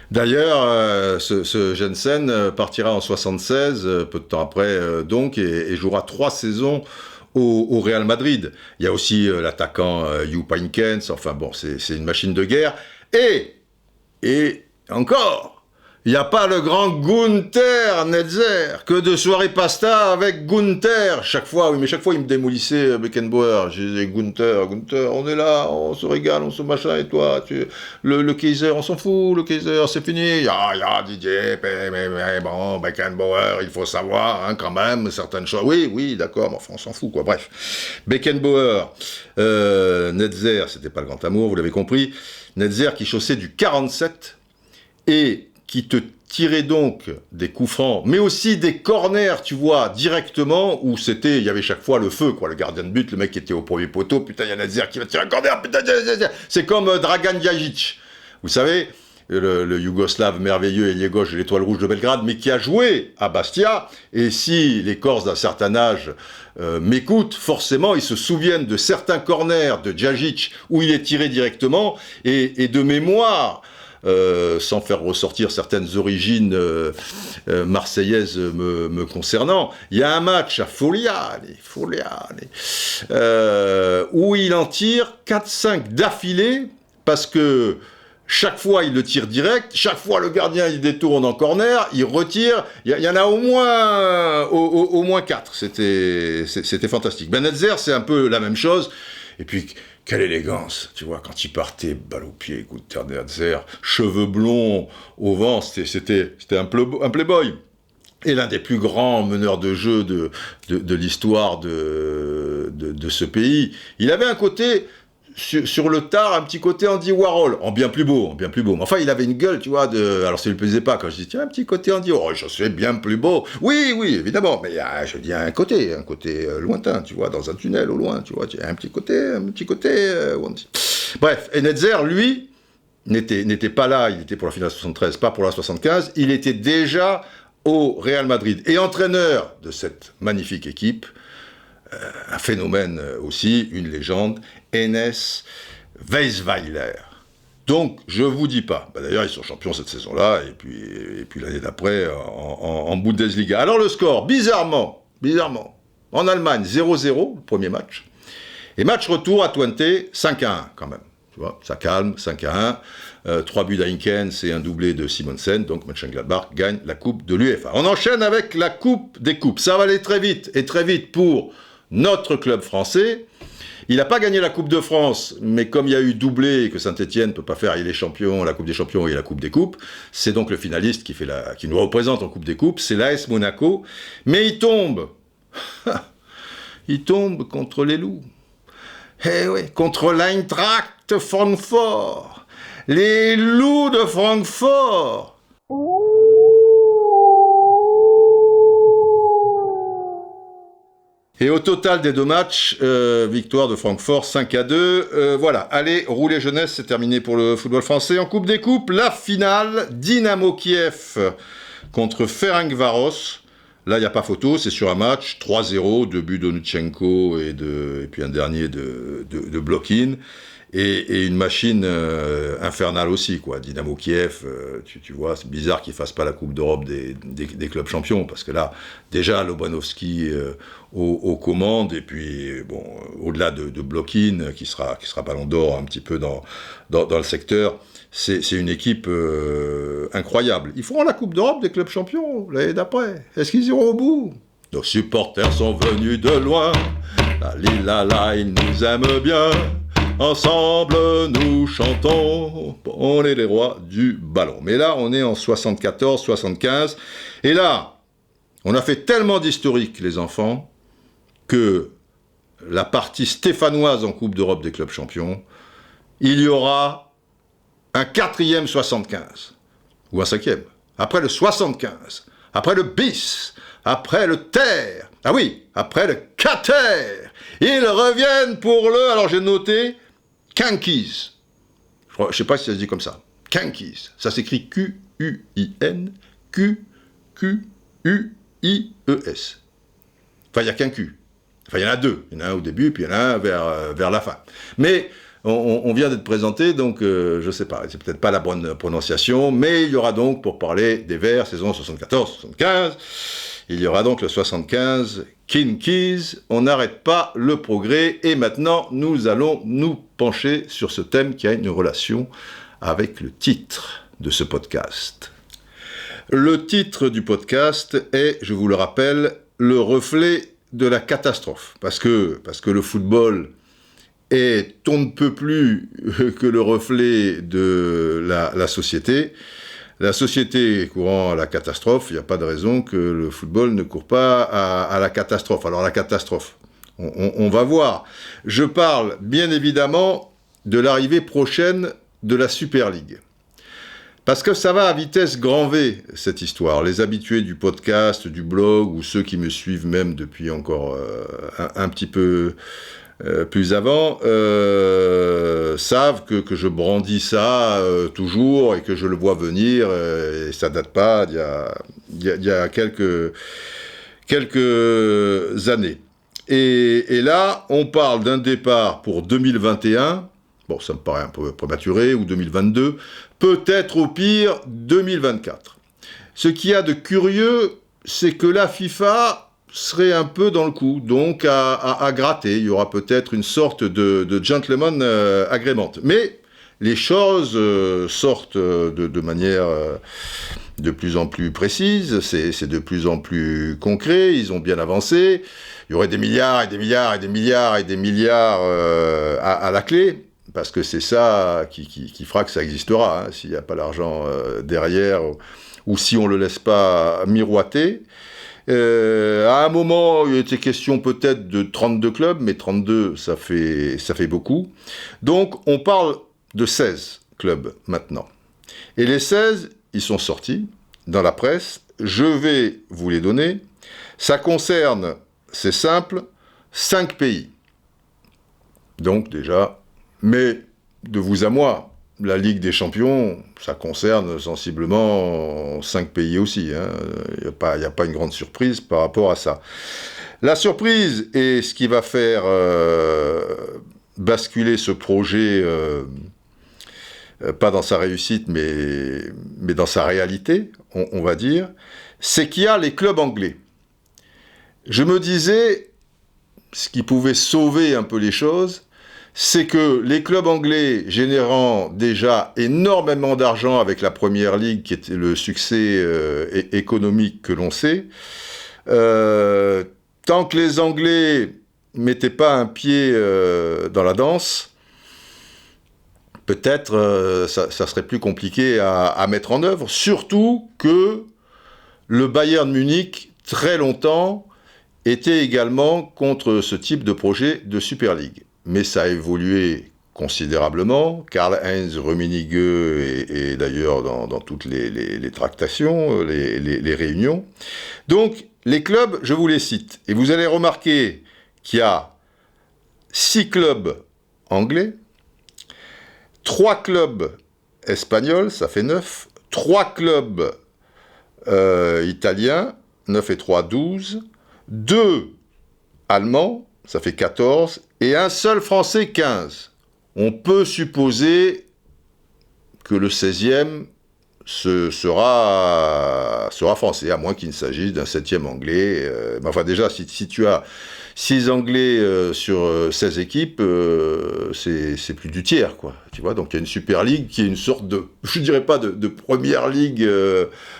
D'ailleurs, ce Jensen partira en 76, peu de temps après donc, et jouera 3 saisons au Real Madrid. Il y a aussi l'attaquant Jupp Heynckes, enfin bon, c'est une machine de guerre. Et encore, il n'y a pas le grand Günther Netzer, que de soirée pasta avec Günther. Chaque fois, oui, mais chaque fois, il me démolissait Beckenbauer. Je disais, Günther, on est là, on se régale, on se machin, et toi, le Kaiser, on s'en fout, le Kaiser, c'est fini. Ya, Didier, mais bon, Beckenbauer, il faut savoir, hein, quand même, certaines choses. Oui, d'accord, mais enfin, on s'en fout, quoi. Bref. Beckenbauer, Netzer, c'était pas le grand amour, vous l'avez compris. Netzer qui chaussait du 47 et qui te tirait donc des coups francs, mais aussi des corners, tu vois, directement, où il y avait chaque fois le feu, quoi, le gardien de but, le mec qui était au premier poteau, putain, il y a Netzer qui va tirer un corner, putain, c'est comme Dragan Djajic, vous savez, le Yougoslave merveilleux, ailier gauche de l'Étoile Rouge de Belgrade, mais qui a joué à Bastia, et si les Corses d'un certain âge m'écoutent, forcément, ils se souviennent de certains corners de Djajic, où il est tiré directement, et de mémoire, sans faire ressortir certaines origines marseillaises me concernant, il y a un match à Foliane, où il en tire 4-5 d'affilée, parce que Chaque fois, il le tire direct. Chaque fois, le gardien, il détourne en corner. Il retire. Il y en a au moins 4. C'était fantastique. Ben Netzer, c'est un peu la même chose. Et puis, quelle élégance, tu vois, quand il partait, balle au pied, coup de terre Netzer, cheveux blonds au vent, c'était un playboy. Et l'un des plus grands meneurs de jeu de l'histoire de ce pays. Il avait un côté... Sur le tard, un petit côté Andy Warhol, en bien plus beau. Mais enfin, il avait une gueule, tu vois, alors ça lui plaisait pas, quand je dis, tiens, un petit côté Andy, oh, je sais, bien plus beau. Oui, évidemment, mais je dis un côté lointain, tu vois, dans un tunnel au loin, tu vois, un petit côté, Wandy. Bref, et Netzer, lui, n'était pas là, il était pour la finale 73, pas pour la 75, il était déjà au Real Madrid, et entraîneur de cette magnifique équipe, un phénomène aussi, une légende, Enes Weisweiler. Donc, je vous dis pas. D'ailleurs, ils sont champions cette saison-là, et puis l'année d'après, en Bundesliga. Alors, le score, bizarrement, en Allemagne, 0-0, le premier match. Et match retour à Twente, 5-1 quand même. Tu vois, ça calme, 5-1. 3 buts d'Heinkens et un doublé de Simonsen, donc Mönchengladbach gagne la Coupe de l'UEFA. On enchaîne avec la Coupe des Coupes. Ça va aller très vite, et très vite pour notre club français. Il n'a pas gagné la Coupe de France, mais comme il y a eu doublé et que Saint-Etienne ne peut pas faire, il est champion, la Coupe des Champions et la Coupe des Coupes, c'est donc le finaliste qui nous représente en Coupe des Coupes, c'est l'AS Monaco, mais il tombe contre les loups. Eh oui, contre l'Eintracht Francfort, les loups de Francfort. Et au total des 2 matchs, victoire de Francfort 5-2. Voilà, allez, rouler jeunesse, c'est terminé pour le football français. En Coupe des Coupes, la finale, Dynamo Kiev contre Ferencváros. Là, il n'y a pas photo, c'est sur un match, 3-0, 2 buts d'Onutchenko et puis un dernier de Blokin. Et une machine infernale aussi, quoi. Dynamo Kiev, tu vois, c'est bizarre qu'ils ne fassent pas la Coupe d'Europe des clubs champions, parce que là, déjà, Lobanovski aux commandes, et puis, bon, au-delà de Blokin, qui sera ballon d'or un petit peu dans le secteur, c'est une équipe incroyable. Ils feront la Coupe d'Europe des clubs champions l'année d'après. Est-ce qu'ils iront au bout? Nos supporters sont venus de loin, la, ils nous aiment bien. Ensemble, nous chantons, on est les rois du ballon. Mais là, on est en 74, 75, et là, on a fait tellement d'historique, les enfants, que la partie stéphanoise en Coupe d'Europe des clubs champions, il y aura un 4e 75, ou un 5e, après le 75, après le bis, après le ter, ah oui, après le cater, ils reviennent pour alors j'ai noté, Kinkis. Je ne sais pas si ça se dit comme ça. Kinkis. Ça s'écrit Q-U-I-N, Q-Q-U-I-E-S. Enfin, il n'y a qu'un Q. Enfin, il y en a 2. Il y en a un au début, puis il y en a un vers la fin. Mais on vient d'être présenté, donc je ne sais pas. C'est peut-être pas la bonne prononciation, mais il y aura donc, pour parler des Verts, saison 74-75, il y aura donc le 75 Kinkis, on n'arrête pas le progrès, et maintenant nous allons nous pencher sur ce thème qui a une relation avec le titre de ce podcast. Le titre du podcast est, je vous le rappelle, le reflet de la catastrophe, parce que le football est on ne peut plus que le reflet de la société. La société courant à la catastrophe, il n'y a pas de raison que le football ne court pas à la catastrophe. Alors la catastrophe, on va voir. Je parle bien évidemment de l'arrivée prochaine de la Super League. Parce que ça va à vitesse grand V, cette histoire. Les habitués du podcast, du blog, ou ceux qui me suivent même depuis encore un petit peu plus avant, savent que je brandis ça toujours et que je le vois venir, et ça date pas d'il y a quelques années. Et là, on parle d'un départ pour 2021, bon, ça me paraît un peu prématuré, ou 2022, peut-être au pire 2024. Ce qu'il y a de curieux, c'est que la FIFA serait un peu dans le coup, donc à gratter. Il y aura peut-être une sorte de gentleman agreement. Mais les choses sortent de manière de plus en plus précise, c'est de plus en plus concret, ils ont bien avancé, il y aurait des milliards et des milliards et des milliards et des milliards à la clé, parce que c'est ça qui fera que ça existera, hein, s'il n'y a pas l'argent derrière, ou si on ne le laisse pas miroiter. À un moment, il était question peut-être de 32 clubs, mais 32, ça fait beaucoup. Donc, on parle de 16 clubs maintenant. Et les 16, ils sont sortis dans la presse. Je vais vous les donner. Ça concerne, c'est simple, 5 pays. Donc, déjà, mais de vous à moi, la Ligue des Champions, ça concerne sensiblement 5 pays aussi. Hein. Il n'y a pas une grande surprise par rapport à ça. La surprise, et ce qui va faire basculer ce projet, pas dans sa réussite, mais dans sa réalité, on va dire, c'est qu'il y a les clubs anglais. Je me disais, ce qui pouvait sauver un peu les choses, c'est que les clubs anglais générant déjà énormément d'argent avec la Première Ligue, qui était le succès économique que l'on sait, tant que les Anglais mettaient pas un pied dans la danse, peut-être ça serait plus compliqué à mettre en œuvre, surtout que le Bayern Munich, très longtemps, était également contre ce type de projet de Super League. Mais ça a évolué considérablement. Karl-Heinz Rummenigge est d'ailleurs dans toutes les tractations, les réunions. Donc, les clubs, je vous les cite. Et vous allez remarquer qu'il y a 6 clubs anglais, 3 clubs espagnols, ça fait 9, 3 clubs italiens, 9 et 3, 12, 2 allemands, ça fait 14, et un seul français, 15. On peut supposer que le 16e sera français, à moins qu'il ne s'agisse d'un 7e anglais. Mais enfin déjà, si tu as 6 anglais sur 16 équipes, c'est plus du tiers, quoi. Tu vois, donc il y a une Super League qui est une sorte de, je dirais pas de première ligue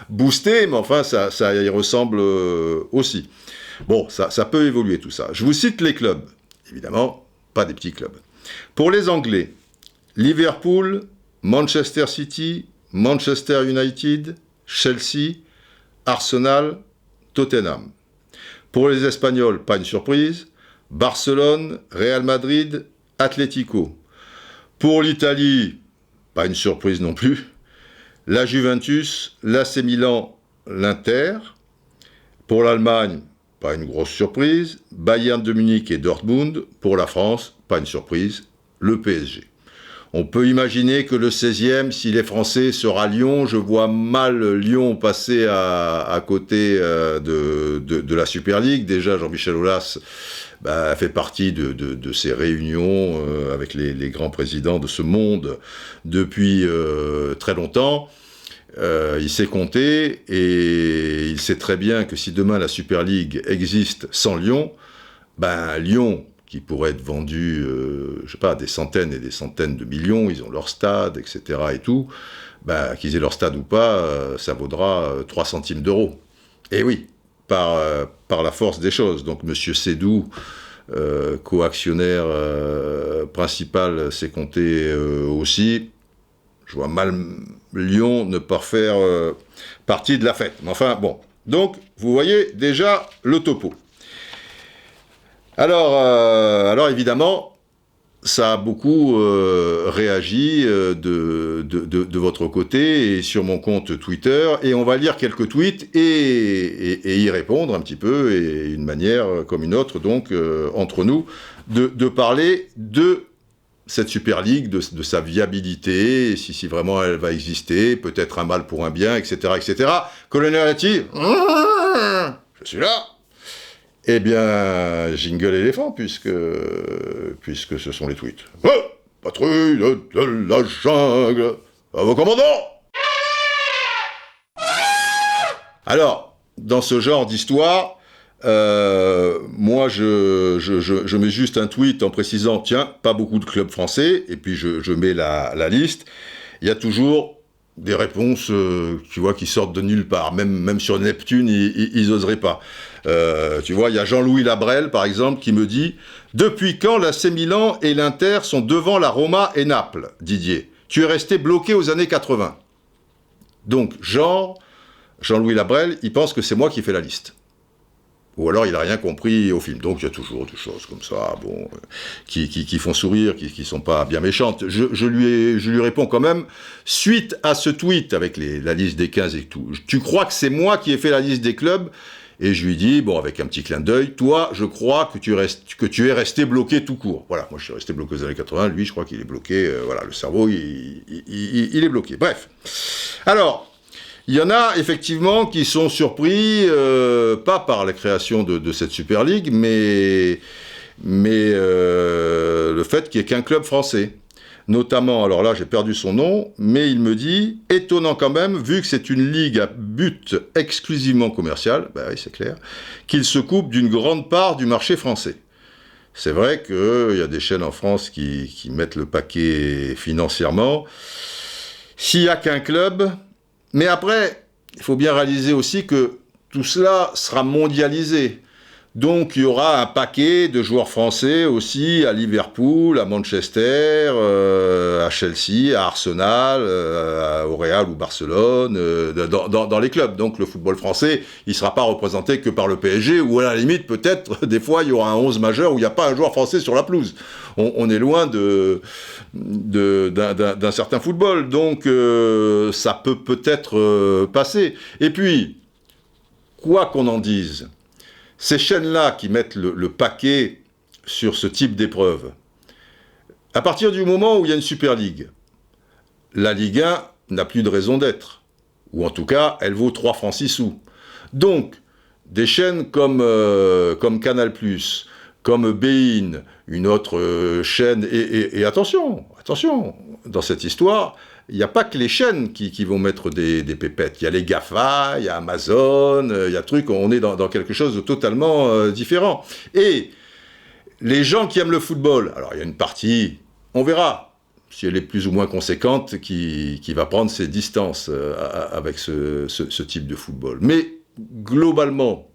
boostée, mais enfin ça y ressemble aussi. Bon, ça peut évoluer tout ça. Je vous cite les clubs, évidemment, pas des petits clubs. Pour les Anglais, Liverpool, Manchester City, Manchester United, Chelsea, Arsenal, Tottenham. Pour les Espagnols, pas une surprise, Barcelone, Real Madrid, Atlético. Pour l'Italie, pas une surprise non plus, la Juventus, l'AC Milan, l'Inter. Pour l'Allemagne, pas une grosse surprise, Bayern de Munich et Dortmund. Pour la France, pas une surprise, le PSG. On peut imaginer que le 16e, s'il est français, sera Lyon. Je vois mal Lyon passer à côté de la Super League. Déjà, Jean-Michel Aulas fait partie de ces réunions avec les grands présidents de ce monde depuis très longtemps. Il sait compter et il sait très bien que si demain la Super League existe sans Lyon, Lyon, qui pourrait être vendu, je sais pas, des centaines et des centaines de millions, ils ont leur stade, etc. et tout, qu'ils aient leur stade ou pas, ça vaudra 3 centimes d'euros. Et oui, par la force des choses. Donc M. Sédou, co-actionnaire principal, s'est compté aussi. Je vois mal Lyon ne pas faire partie de la fête. Mais enfin, bon. Donc, vous voyez déjà le topo. Alors évidemment, ça a beaucoup réagi de votre côté et sur mon compte Twitter. Et on va lire quelques tweets et y répondre un petit peu, et une manière comme une autre, donc, entre nous, de parler de cette Super League, de sa viabilité, si vraiment elle va exister, peut-être un mal pour un bien, etc., etc. Colonel Hattie, je suis là. Eh bien, jingle éléphant, puisque ce sont les tweets. Oh, patrouille de la jungle, à vos commandants. Alors, dans ce genre d'histoire, moi, je mets juste un tweet en précisant, tiens, pas beaucoup de clubs français, et puis je mets la liste. Il y a toujours des réponses, tu vois, qui sortent de nulle part. Même sur Neptune, ils oseraient pas. Tu vois, il y a Jean-Louis Labrel, par exemple, qui me dit « Depuis quand l'AC Milan et l'Inter sont devant la Roma et Naples, Didier? Tu es resté bloqué aux années 80. » Donc, Jean-Louis Labrel, il pense que c'est moi qui fais la liste. Ou alors il n'a rien compris au film. Donc il y a toujours des choses comme ça, bon, qui font sourire, qui sont pas bien méchantes. Je lui réponds quand même, suite à ce tweet avec la liste des 15 et tout, tu crois que c'est moi qui ai fait la liste des clubs? Et je lui dis, bon, avec un petit clin d'œil, toi, je crois que tu es resté bloqué tout court. Voilà, moi je suis resté bloqué aux années 80, lui je crois qu'il est bloqué, voilà, le cerveau, il est bloqué. Bref. Alors, il y en a effectivement qui sont surpris, pas par la création de cette Super League, mais le fait qu'il n'y ait qu'un club français. Notamment, alors là j'ai perdu son nom, mais il me dit, étonnant quand même, vu que c'est une ligue à but exclusivement commercial, bah oui c'est clair, qu'il se coupe d'une grande part du marché français. C'est vrai qu'il y a des chaînes en France qui mettent le paquet financièrement. S'il n'y a qu'un club... Mais après, il faut bien réaliser aussi que tout cela sera mondialisé. Donc il y aura un paquet de joueurs français aussi à Liverpool, à Manchester, à Chelsea, à Arsenal, au Real ou Barcelone, dans les clubs. Donc le football français, il ne sera pas représenté que par le PSG, ou à la limite peut-être, des fois, il y aura un 11 majeur où il n'y a pas un joueur français sur la pelouse. On est loin d'un certain football, donc ça peut peut-être passer. Et puis, quoi qu'on en dise, ces chaînes-là qui mettent le paquet sur ce type d'épreuve, à partir du moment où il y a une Super League, la Ligue 1 n'a plus de raison d'être. Ou en tout cas, elle vaut 3 francs 6 sous. Donc, des chaînes comme Canal+, comme Bein, une autre chaîne, et attention, dans cette histoire, il n'y a pas que les chaînes qui vont mettre des pépettes. Il y a les GAFA, il y a Amazon, il y a trucs, on est dans quelque chose de totalement différent. Et les gens qui aiment le football, alors il y a une partie, on verra, si elle est plus ou moins conséquente, qui va prendre ses distances avec ce type de football. Mais globalement,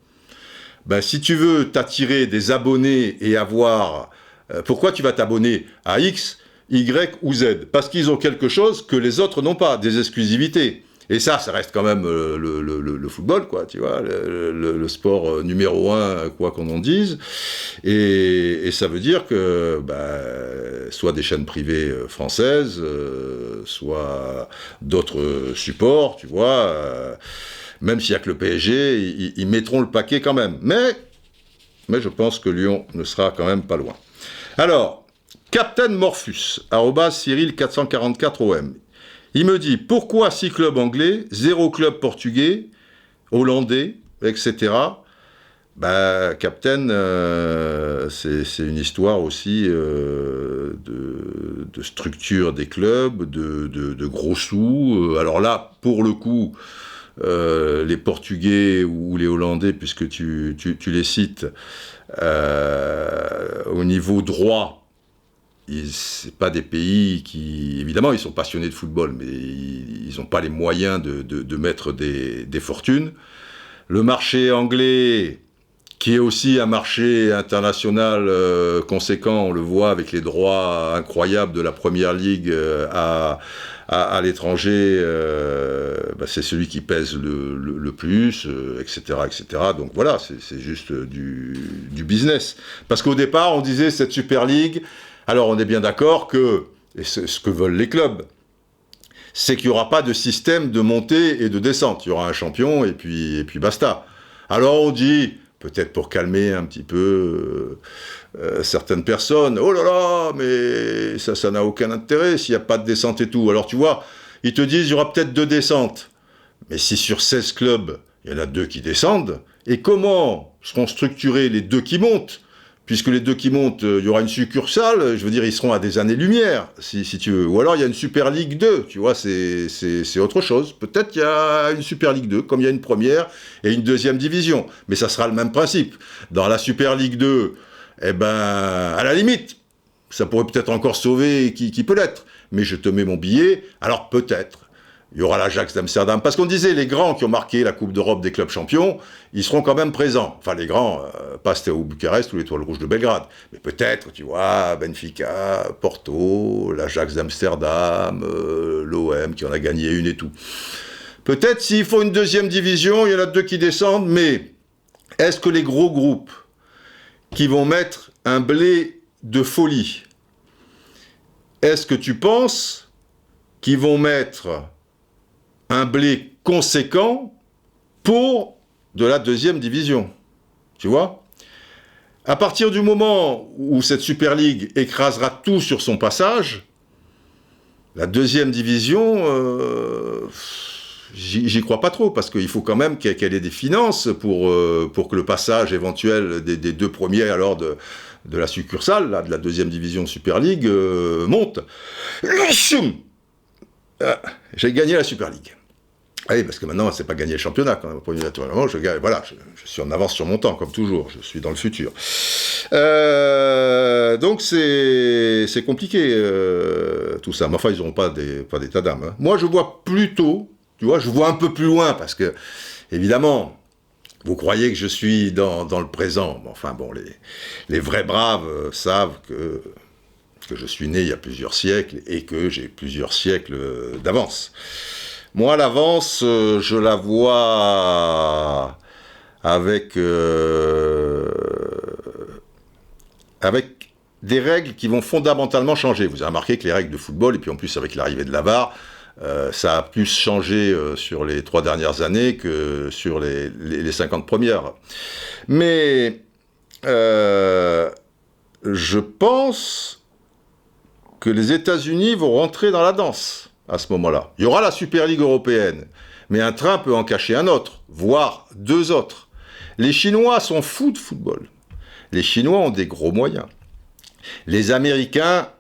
ben, si tu veux t'attirer des abonnés et avoir... pourquoi tu vas t'abonner à X, Y ou Z? Parce qu'ils ont quelque chose que les autres n'ont pas, des exclusivités. Et ça reste quand même le football, quoi, tu vois, le sport numéro 1, quoi qu'on en dise. Et ça veut dire que soit des chaînes privées françaises, soit d'autres supports, tu vois, même s'il n'y a que le PSG, ils mettront le paquet quand même. Mais je pense que Lyon ne sera quand même pas loin. Alors, Captain Morphus, @Cyril444OM. Il me dit, pourquoi 6 clubs anglais, 0 club portugais, hollandais, etc. Captain, c'est une histoire aussi de structure des clubs, de gros sous. Alors là, pour le coup, les Portugais ou les Hollandais, puisque tu les cites, au niveau droit, c'est pas des pays qui... Évidemment, ils sont passionnés de football, mais ils n'ont pas les moyens de mettre des fortunes. Le marché anglais, qui est aussi un marché international conséquent, on le voit avec les droits incroyables de la Première Ligue à l'étranger, c'est celui qui pèse le plus, etc., etc. Donc voilà, c'est juste du business. Parce qu'au départ, on disait cette Super League... Alors on est bien d'accord que, et c'est ce que veulent les clubs, c'est qu'il n'y aura pas de système de montée et de descente. Il y aura un champion et puis basta. Alors on dit, peut-être pour calmer un petit peu certaines personnes, oh là là, mais ça n'a aucun intérêt s'il n'y a pas de descente et tout. Alors tu vois, ils te disent, il y aura peut-être 2 descentes. Mais si sur 16 clubs, il y en a 2 qui descendent, et comment seront structurés les 2 qui montent ? puisque les deux qui montent, il y aura une succursale, je veux dire, ils seront à des années-lumière, si tu veux. Ou alors il y a une Super League 2, tu vois, c'est autre chose. Peut-être qu'il y a une Super League 2, comme il y a une première et une deuxième division. Mais ça sera le même principe. Dans la Super League 2, eh ben, à la limite, ça pourrait peut-être encore sauver qui peut l'être. Mais je te mets mon billet, alors peut-être. Il y aura l'Ajax d'Amsterdam. Parce qu'on disait, les grands qui ont marqué la Coupe d'Europe des clubs champions, ils seront quand même présents. Enfin, les grands, pas Steaua Bucarest ou l'Étoile Rouge de Belgrade. Mais peut-être, tu vois, Benfica, Porto, l'Ajax d'Amsterdam, l'OM qui en a gagné une et tout. Peut-être s'il faut une deuxième division, il y en a deux qui descendent, mais est-ce que les gros groupes qui vont mettre un blé de folie, est-ce que tu penses qu'ils vont mettre un blé conséquent pour de la deuxième division? Tu vois? À partir du moment où cette Super League écrasera tout sur son passage, la deuxième division, j'y crois pas trop, parce qu'il faut quand même qu'elle ait des finances pour que le passage éventuel des deux premiers, alors de la succursale, là, de la deuxième division Super League, monte. J'ai gagné la Super League. Ah oui, parce que maintenant, c'est pas gagner le championnat. Quand même. Naturellement, je suis en avance sur mon temps, comme toujours. Je suis dans le futur. Donc, c'est compliqué, tout ça. Mais enfin, ils n'auront pas d'état d'âme. Hein. Moi, je vois plutôt, tu vois, je vois un peu plus loin, parce que, évidemment, vous croyez que je suis dans le présent. Enfin, bon, les vrais braves savent que je suis né il y a plusieurs siècles et que j'ai plusieurs siècles d'avance. Moi, l'avance, je la vois avec des règles qui vont fondamentalement changer. Vous avez remarqué que les règles de football, et puis en plus avec l'arrivée de la VAR, ça a plus changé sur les 3 dernières années que sur les 50 premières. Mais je pense que les États-Unis vont rentrer dans la danse à ce moment-là. Il y aura la Super League européenne, mais un train peut en cacher un autre, voire 2 autres. Les Chinois sont fous de football. Les Chinois ont des gros moyens. Les Américains,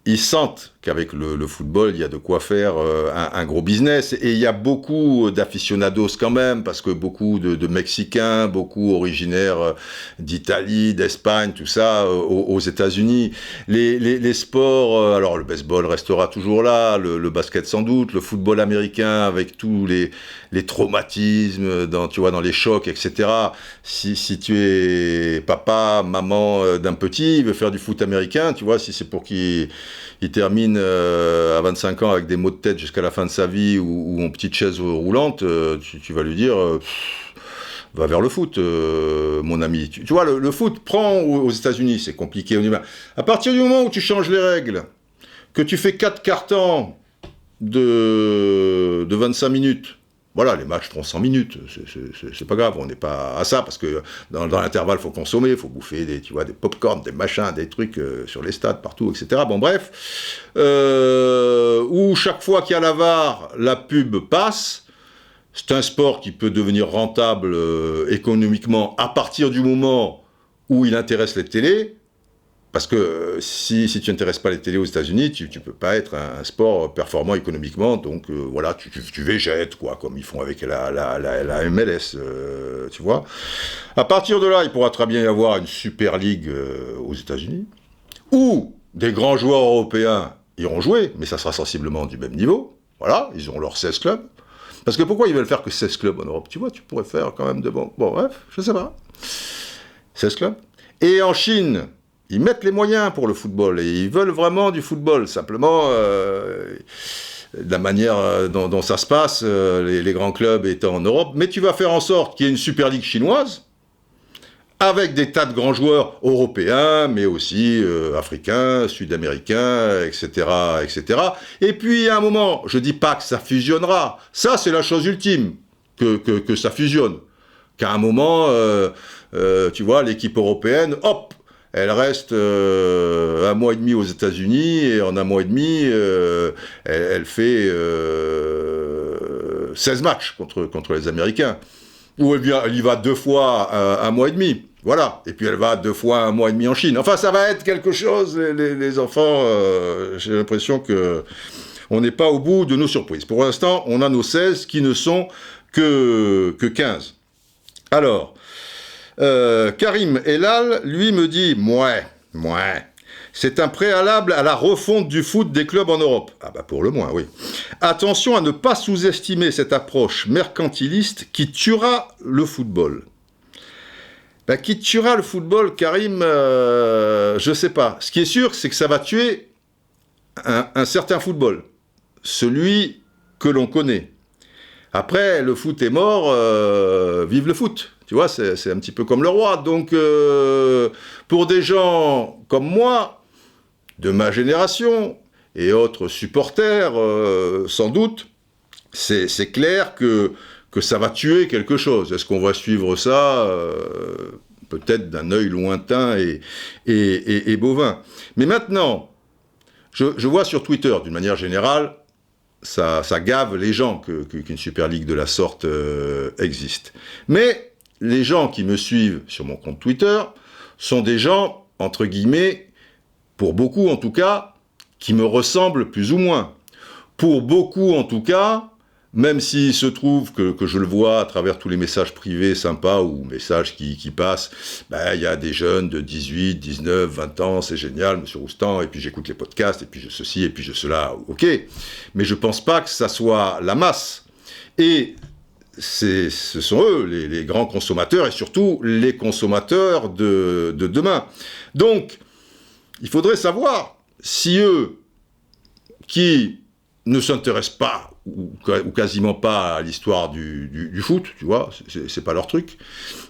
ils sentent qu'avec le football, il y a de quoi faire un gros business. Et il y a beaucoup d'aficionados quand même, parce que beaucoup de Mexicains, beaucoup originaires d'Italie, d'Espagne, tout ça, aux États-Unis. Les sports, alors le baseball restera toujours là, le basket sans doute, le football américain avec tous les traumatismes, dans les chocs, etc. Si tu es papa, maman d'un petit, il veut faire du foot américain, tu vois, si c'est pour qu'il termine à 25 ans avec des maux de tête jusqu'à la fin de sa vie ou en petite chaise roulante, tu vas lui dire va vers le foot, mon ami. Tu vois, le foot prend aux États-Unis, c'est compliqué. À partir du moment où tu changes les règles, que tu fais 4 cartons de 25 minutes, voilà, les matchs feront 100 minutes, c'est pas grave, on n'est pas à ça, parce que dans l'intervalle, il faut consommer, il faut bouffer des pop-corn, des machins, des trucs sur les stades, partout, etc. Bon, bref, où chaque fois qu'il y a la VAR, la pub passe. C'est un sport qui peut devenir rentable économiquement à partir du moment où il intéresse les télés. Parce que si tu n'intéresses pas les télés aux États-Unis, tu peux pas être un sport performant économiquement. Donc voilà, tu végètes, quoi, comme ils font avec la MLS, tu vois. À partir de là, il pourra très bien y avoir une Super League aux États-Unis, où des grands joueurs européens iront jouer, mais ça sera sensiblement du même niveau. Voilà, ils auront leurs 16 clubs. Parce que pourquoi ils veulent faire que 16 clubs en Europe? Tu vois, tu pourrais faire quand même de bons... Bon, bref, je sais pas. 16 clubs. Et en Chine, ils mettent les moyens pour le football, et ils veulent vraiment du football. Simplement, de la manière dont ça se passe, les grands clubs étant en Europe, mais tu vas faire en sorte qu'il y ait une Super League chinoise, avec des tas de grands joueurs européens, mais aussi africains, sud-américains, etc., etc. Et puis, à un moment, je dis pas que ça fusionnera. Ça, c'est la chose ultime, que ça fusionne. Qu'à un moment, tu vois, l'équipe européenne, hop, elle reste 1 mois et demi aux États-Unis, et en 1 mois et demi, elle fait 16 matchs contre les Américains. Ou elle y va 2 fois un mois et demi. Voilà. Et puis elle va 2 fois un mois et demi en Chine. Enfin, ça va être quelque chose, les enfants, j'ai l'impression que on n'est pas au bout de nos surprises. Pour l'instant, on a nos 16 qui ne sont que 15. Alors, Karim Elal, lui, me dit, mouais, c'est un préalable à la refonte du foot des clubs en Europe. Ah bah pour le moins, oui. Attention à ne pas sous-estimer cette approche mercantiliste qui tuera le football. Bah, qui tuera le football, Karim, je sais pas. Ce qui est sûr, c'est que ça va tuer un certain football. Celui que l'on connaît. Après, le foot est mort, vive le foot. Tu vois, c'est un petit peu comme le roi. Donc, pour des gens comme moi, de ma génération, et autres supporters, sans doute, c'est clair que ça va tuer quelque chose. Est-ce qu'on va suivre ça peut-être d'un œil lointain et bovin. Mais maintenant, je vois sur Twitter, d'une manière générale, ça gave les gens qu'une Super League de la sorte existe. Mais les gens qui me suivent sur mon compte Twitter sont des gens, entre guillemets, pour beaucoup en tout cas, qui me ressemblent plus ou moins. Pour beaucoup en tout cas, même s'il se trouve que je le vois à travers tous les messages privés sympas ou messages qui passent, il y a des jeunes de 18, 19, 20 ans, c'est génial, monsieur Roustan, et puis j'écoute les podcasts, et puis je ceci, et puis je cela, ok. Mais je pense pas que ça soit la masse. Et ce sont eux, les grands consommateurs, et surtout les consommateurs de demain. Donc, il faudrait savoir si eux, qui ne s'intéressent pas, ou quasiment pas à l'histoire du foot, tu vois, c'est pas leur truc,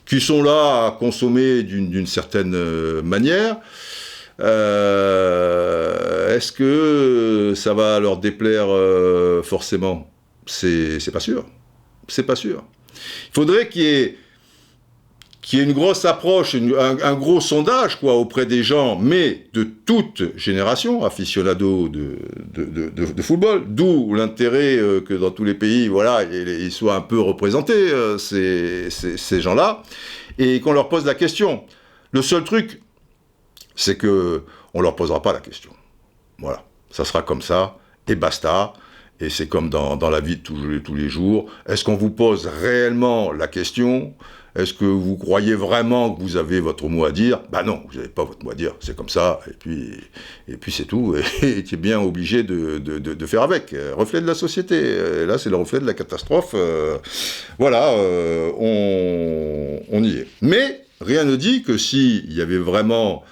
qui sont là à consommer d'une certaine manière, est-ce que ça va leur déplaire forcément ? C'est pas sûr. C'est pas sûr. Il faudrait qu'il y ait une grosse approche, un gros sondage auprès des gens, mais de toute génération, aficionados de football, d'où l'intérêt que dans tous les pays, voilà, ils soient un peu représentés, ces gens-là, et qu'on leur pose la question. Le seul truc, c'est que on leur posera pas la question. Voilà, ça sera comme ça, et basta. Et c'est comme dans la vie de tous les jours. Est-ce qu'on vous pose réellement la question ? Est-ce que vous croyez vraiment que vous avez votre mot à dire ? Non, vous n'avez pas votre mot à dire, c'est comme ça, et puis c'est tout, et tu es bien obligé de faire avec. Reflet de la société, et là c'est le reflet de la catastrophe, voilà, on y est. Mais rien ne dit que s'il y avait vraiment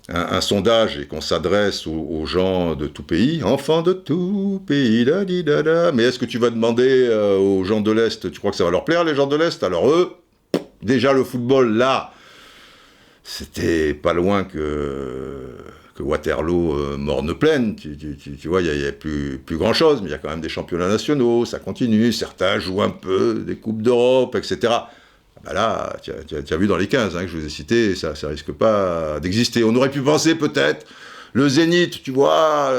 un sondage et qu'on s'adresse aux gens de tout pays, enfants de tout pays, mais est-ce que tu vas demander aux gens de l'Est, tu crois que ça va leur plaire, les gens de l'Est ? Alors eux, déjà le football, là, c'était pas loin que Waterloo morne-pleine, tu vois, il n'y a plus grand-chose, mais il y a quand même des championnats nationaux, ça continue, certains jouent un peu, des Coupes d'Europe, etc., là, tu as vu dans les 15 que je vous ai cités, ça risque pas d'exister. On aurait pu penser peut-être le Zénith, tu vois,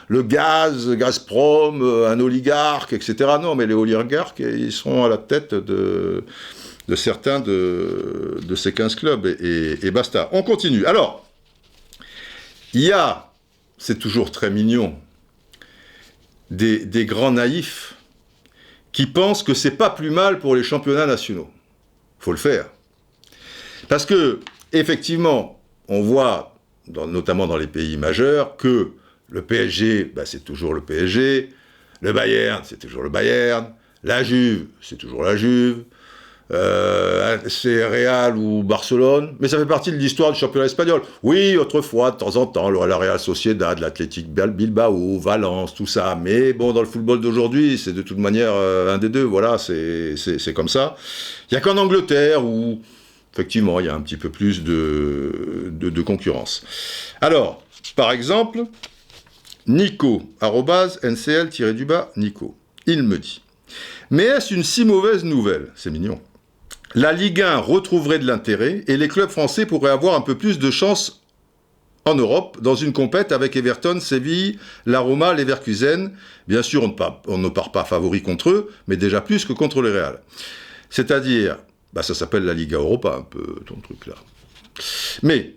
le Gazprom, un oligarque, etc. Non, mais les oligarques, ils seront à la tête de certains de ces 15 clubs, et basta. On continue. Alors, il y a, c'est toujours très mignon, des grands naïfs qui pensent que c'est pas plus mal pour les championnats nationaux. Faut le faire. Parce que, effectivement, on voit, notamment dans les pays majeurs, que le PSG, c'est toujours le PSG, le Bayern, c'est toujours le Bayern, la Juve, c'est toujours la Juve, c'est Real ou Barcelone, mais ça fait partie de l'histoire du championnat espagnol. Oui, autrefois, de temps en temps, la Real Sociedad, l'Athletic Bilbao, Valence, tout ça, mais bon, dans le football d'aujourd'hui, c'est de toute manière un des deux, voilà, c'est comme ça. Il n'y a qu'en Angleterre où, effectivement, il y a un petit peu plus de concurrence. Alors, par exemple, Nico, @ncl-Nico, il me dit, mais est-ce une si mauvaise nouvelle ? C'est mignon. La Ligue 1 retrouverait de l'intérêt et les clubs français pourraient avoir un peu plus de chance en Europe dans une compète avec Everton, Séville, la Roma, Leverkusen. Bien sûr, on ne part pas favori contre eux, mais déjà plus que contre le Real. C'est-à-dire, ça s'appelle la Liga Europa, un peu, ton truc là. Mais,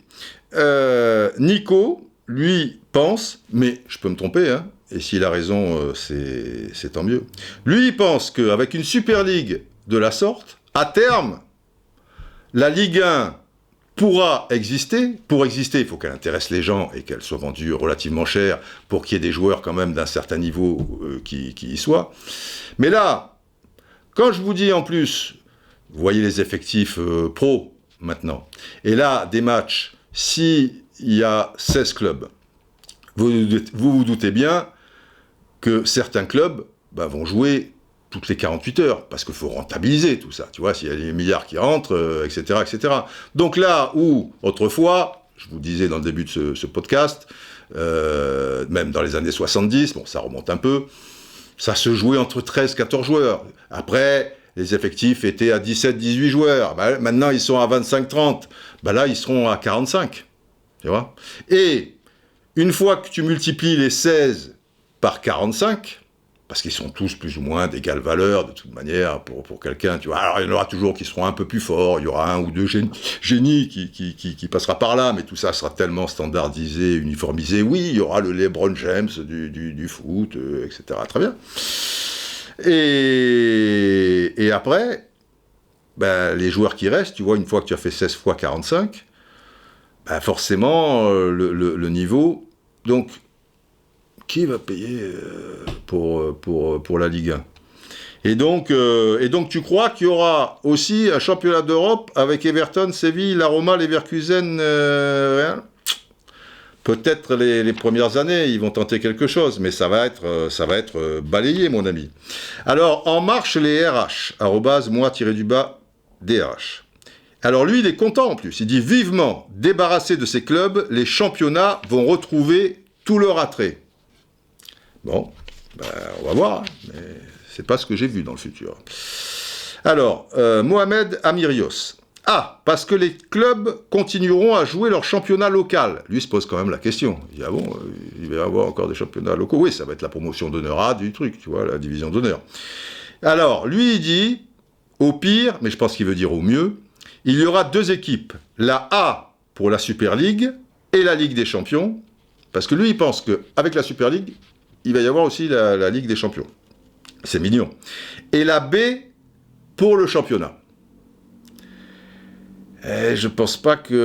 Nico, lui, pense, mais je peux me tromper, hein, et s'il a raison, c'est tant mieux. Lui, il pense qu'avec une Super League de la sorte, à terme, la Ligue 1 pourra exister. Pour exister, il faut qu'elle intéresse les gens et qu'elle soit vendue relativement cher pour qu'il y ait des joueurs quand même d'un certain niveau qui y soient. Mais là, quand je vous dis en plus, vous voyez les effectifs pro maintenant, et là, des matchs, s'il y a 16 clubs, vous doutez bien que certains clubs vont jouer toutes les 48 heures, parce qu'il faut rentabiliser tout ça, tu vois, s'il y a des milliards qui rentrent, etc., etc. Donc là où, autrefois, je vous disais dans le début de ce podcast, même dans les années 70, bon, ça remonte un peu, ça se jouait entre 13 et 14 joueurs. Après, les effectifs étaient à 17-18 joueurs. Maintenant, ils sont à 25-30. Là, ils seront à 45. Tu vois ? Et une fois que tu multiplies les 16 par 45, parce qu'ils sont tous plus ou moins d'égale valeur, de toute manière, pour quelqu'un, tu vois. Alors, il y en aura toujours qui seront un peu plus forts, il y aura un ou deux génies qui passera par là, mais tout ça sera tellement standardisé, uniformisé. Oui, il y aura le LeBron James du foot, etc. Très bien. Et après, les joueurs qui restent, tu vois, une fois que tu as fait 16 fois 45, forcément, le niveau... Donc, qui va payer pour la Ligue 1 ? Et donc, tu crois qu'il y aura aussi un championnat d'Europe avec Everton, Séville, la Roma, Leverkusen, peut-être les premières années, ils vont tenter quelque chose, mais ça va être balayé, mon ami. Alors, en marche les RH, @moi-DRH. Alors lui, il est content en plus. Il dit vivement, débarrassés de ces clubs, les championnats vont retrouver tout leur attrait. Bon, on va voir, hein, mais c'est pas ce que j'ai vu dans le futur. Alors, Mohamed Amirios. Parce que les clubs continueront à jouer leur championnat local. Lui se pose quand même la question. Il dit, il va y avoir encore des championnats locaux. Oui, ça va être la promotion d'honneur A du truc, tu vois, la division d'honneur. Alors, lui, il dit, au pire, mais je pense qu'il veut dire au mieux, il y aura deux équipes. La A pour la Super League et la Ligue des Champions. Parce que lui, il pense qu'avec la Super League, il va y avoir aussi la Ligue des Champions. C'est mignon. Et la B pour le championnat. Je pense pas s'il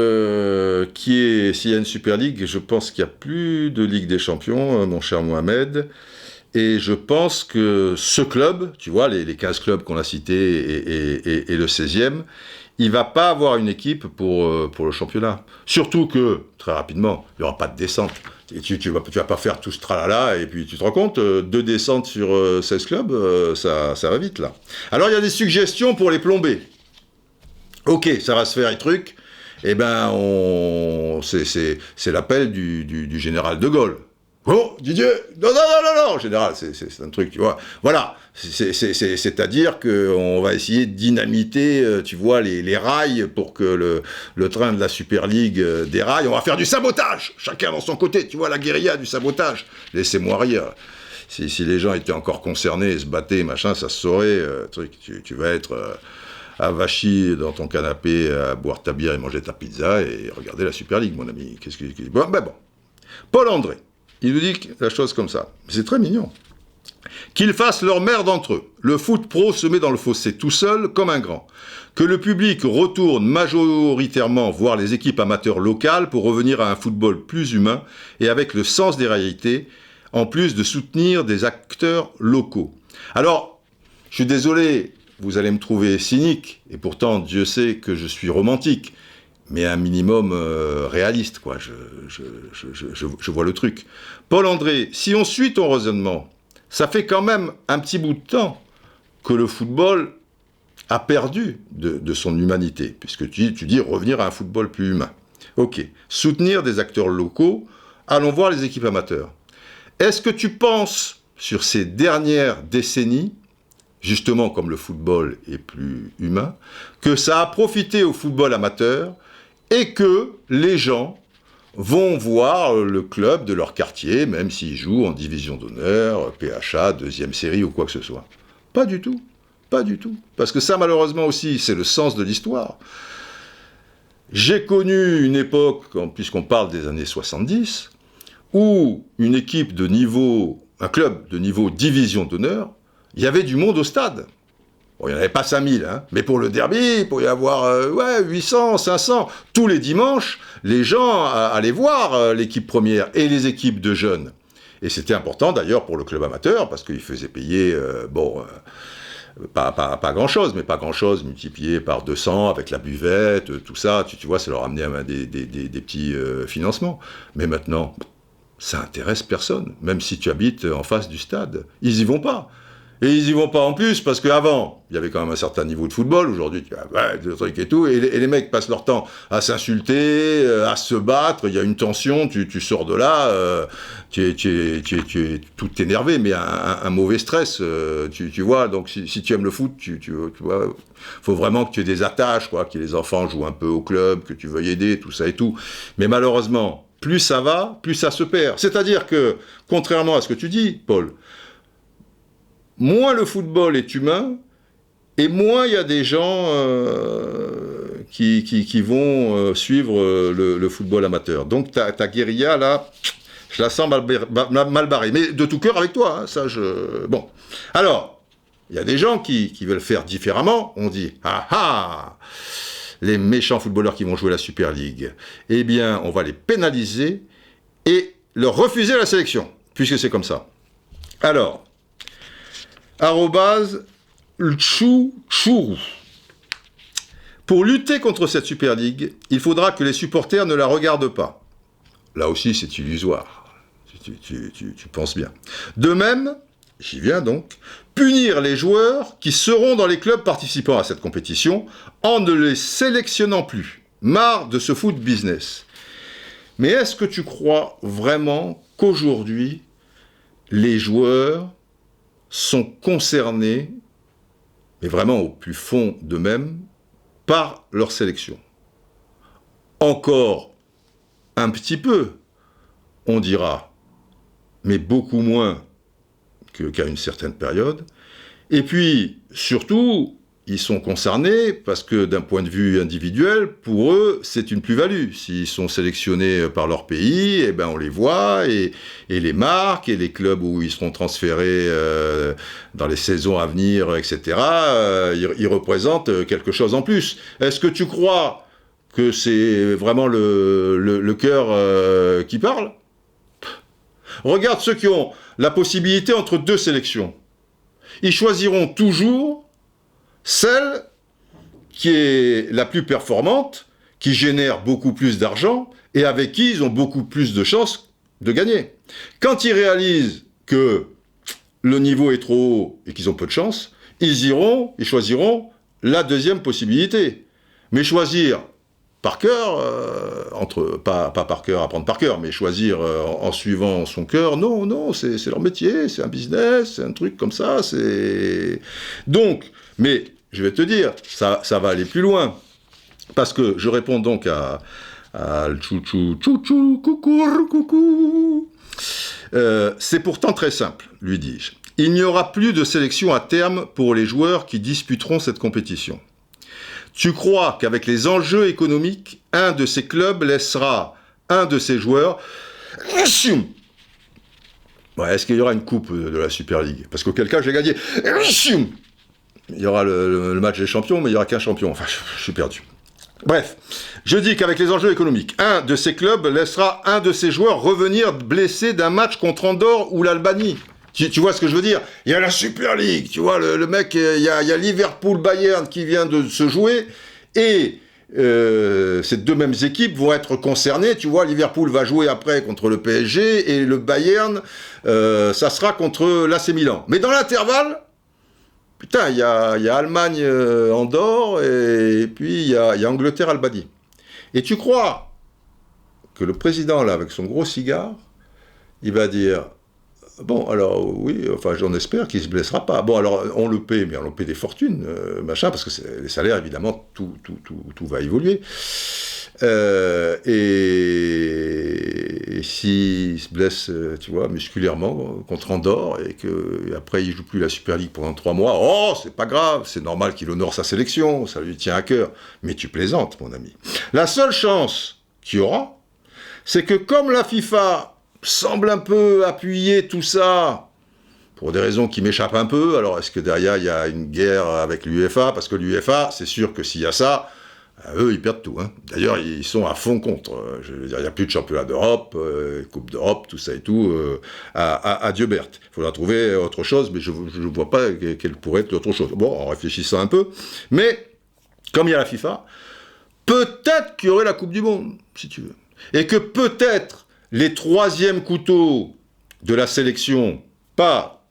y a une Super League, je pense qu'il n'y a plus de Ligue des Champions, mon cher Mohamed. Et je pense que ce club, tu vois, les 15 clubs qu'on a cités et le 16e, il va pas avoir une équipe pour le championnat. Surtout que, très rapidement, il n'y aura pas de descente. Et tu vas pas faire tout ce tralala, et puis tu te rends compte, 2 descentes sur 16 clubs, ça va vite, là. Alors, il y a des suggestions pour les plomber. Ok, ça va se faire, les trucs. Eh ben, c'est l'appel du général de Gaulle. Oh, Didier, non, général, c'est un truc, tu vois. Voilà, c'est-à-dire qu'on va essayer de dynamiter, tu vois, les rails pour que le train de la Super League déraille. On va faire du sabotage, chacun dans son côté, tu vois, la guérilla du sabotage. Laissez-moi rire. Si les gens étaient encore concernés, se battaient, machin, ça se saurait, truc. Tu vas être avachi dans ton canapé à boire ta bière et manger ta pizza et regarder la Super League, mon ami. Bon. Paul André. Il nous dit la chose comme ça. C'est très mignon. Qu'ils fassent leur merde entre eux. Le foot pro se met dans le fossé tout seul, comme un grand. Que le public retourne majoritairement voir les équipes amateurs locales pour revenir à un football plus humain et avec le sens des réalités, en plus de soutenir des acteurs locaux. Alors, je suis désolé, vous allez me trouver cynique, et pourtant, Dieu sait que je suis romantique. Mais un minimum réaliste, quoi. Je vois le truc. Paul André, si on suit ton raisonnement, ça fait quand même un petit bout de temps que le football a perdu de son humanité, puisque tu dis revenir à un football plus humain. Ok, soutenir des acteurs locaux, allons voir les équipes amateurs. Est-ce que tu penses, sur ces dernières décennies, justement comme le football est plus humain, que ça a profité au football amateur et que les gens vont voir le club de leur quartier, même s'ils jouent en division d'honneur, PHA, 2e série ou quoi que ce soit. Pas du tout. Pas du tout. Parce que ça, malheureusement aussi, c'est le sens de l'histoire. J'ai connu une époque, puisqu'on parle des années 70, où une équipe de niveau, un club de niveau division d'honneur, il y avait du monde au stade. Bon, il n'y en avait pas 5000, hein, mais pour le derby, il pouvait y avoir 800, 500. Tous les dimanches, les gens allaient voir l'équipe première et les équipes de jeunes. Et c'était important d'ailleurs pour le club amateur, parce qu'il faisait payer, pas grand-chose, mais pas grand-chose multiplié par 200 avec la buvette, tout ça, tu vois, ça leur amenait des petits financements. Mais maintenant, ça intéresse personne, même si tu habites en face du stade. Ils y vont pas. Et ils y vont pas en plus, parce qu'avant, il y avait quand même un certain niveau de football. Aujourd'hui, tu as des trucs et tout. Et les mecs passent leur temps à s'insulter, à se battre. Il y a une tension, tu sors de là, tu es tout énervé, mais un mauvais stress, tu vois. Donc, si tu aimes le foot, tu vois, faut vraiment que tu aies des attaches, quoi, que les enfants jouent un peu au club, que tu veuilles aider, tout ça et tout. Mais malheureusement, plus ça va, plus ça se perd. C'est-à-dire que, contrairement à ce que tu dis, Paul, moins le football est humain, et moins il y a des gens qui vont suivre le football amateur. Donc ta guérilla, là, je la sens mal barrée. Mais de tout cœur avec toi, hein, ça je... Bon. Alors, il y a des gens qui veulent faire différemment. On dit, les méchants footballeurs qui vont jouer la Super League, eh bien, on va les pénaliser et leur refuser la sélection, puisque c'est comme ça. Alors... @lchouchourou. Pour lutter contre cette Super League, il faudra que les supporters ne la regardent pas. Là aussi, c'est illusoire. Tu penses bien. De même, j'y viens donc, punir les joueurs qui seront dans les clubs participant à cette compétition en ne les sélectionnant plus. Marre de ce foot business. Mais est-ce que tu crois vraiment qu'aujourd'hui, les joueurs sont concernés, mais vraiment au plus fond d'eux-mêmes, par leur sélection? Encore un petit peu, on dira, mais beaucoup moins qu'à une certaine période. Et puis, surtout, ils sont concernés parce que d'un point de vue individuel, pour eux, c'est une plus-value. S'ils sont sélectionnés par leur pays, eh ben on les voit, et les marques, et les clubs où ils seront transférés dans les saisons à venir, etc., ils représentent quelque chose en plus. Est-ce que tu crois que c'est vraiment le cœur qui parle? Regarde ceux qui ont la possibilité entre deux sélections. Ils choisiront toujours celle qui est la plus performante, qui génère beaucoup plus d'argent et avec qui ils ont beaucoup plus de chances de gagner. Quand ils réalisent que le niveau est trop haut et qu'ils ont peu de chance, ils choisiront la deuxième possibilité. Mais choisir par cœur, pas par cœur, apprendre par cœur, mais choisir en suivant son cœur, non, c'est leur métier, c'est un business, c'est un truc comme ça, c'est... Donc, mais je vais te dire, ça va aller plus loin, parce que je réponds donc à le chouchou, coucou. C'est pourtant très simple, lui dis-je. Il n'y aura plus de sélection à terme pour les joueurs qui disputeront cette compétition. Tu crois qu'avec les enjeux économiques, un de ces clubs laissera un de ses joueurs... Ouais, est-ce qu'il y aura une coupe de la Super League? Parce qu'auquel cas, j'ai gagné. Il y aura le match des champions, mais il n'y aura qu'un champion. Enfin, je suis perdu. Bref, je dis qu'avec les enjeux économiques, un de ces clubs laissera un de ses joueurs revenir blessé d'un match contre Andorre ou l'Albanie. Tu vois ce que je veux dire? Il y a la Super League, tu vois, le mec, il y a Liverpool-Bayern qui vient de se jouer, et ces deux mêmes équipes vont être concernées, tu vois, Liverpool va jouer après contre le PSG, et le Bayern, ça sera contre l'AC Milan. Mais dans l'intervalle, putain, il y a Allemagne-Andorre, et puis il y a Angleterre-Albanie. Et tu crois que le président, là, avec son gros cigare, il va dire... Bon, alors, oui, enfin, j'en espère qu'il ne se blessera pas. Bon, alors, on le paie, mais on le paie des fortunes, machin, parce que les salaires, évidemment, tout va évoluer. Et Et s'il se blesse, tu vois, musculairement contre Andorre, et qu'après il joue plus la Super League pendant 3 mois, oh, c'est pas grave, c'est normal qu'il honore sa sélection, ça lui tient à cœur. Mais tu plaisantes, mon ami. La seule chance qu'il y aura, c'est que comme la FIFA semble un peu appuyer tout ça, pour des raisons qui m'échappent un peu, alors est-ce que derrière il y a une guerre avec l'UEFA? Parce que l'UEFA, c'est sûr que s'il y a ça, eux, ils perdent tout. Hein. D'ailleurs, ils sont à fond contre. Je veux dire, il n'y a plus de championnat d'Europe, Coupe d'Europe, tout ça et tout, à Dieu Berthe. Il faudra trouver autre chose, mais je ne vois pas quelle pourrait être l'autre chose. Bon, en réfléchissant un peu. Mais, comme il y a la FIFA, peut-être qu'il y aurait la Coupe du Monde, si tu veux. Et que peut-être les troisièmes couteaux de la sélection, pas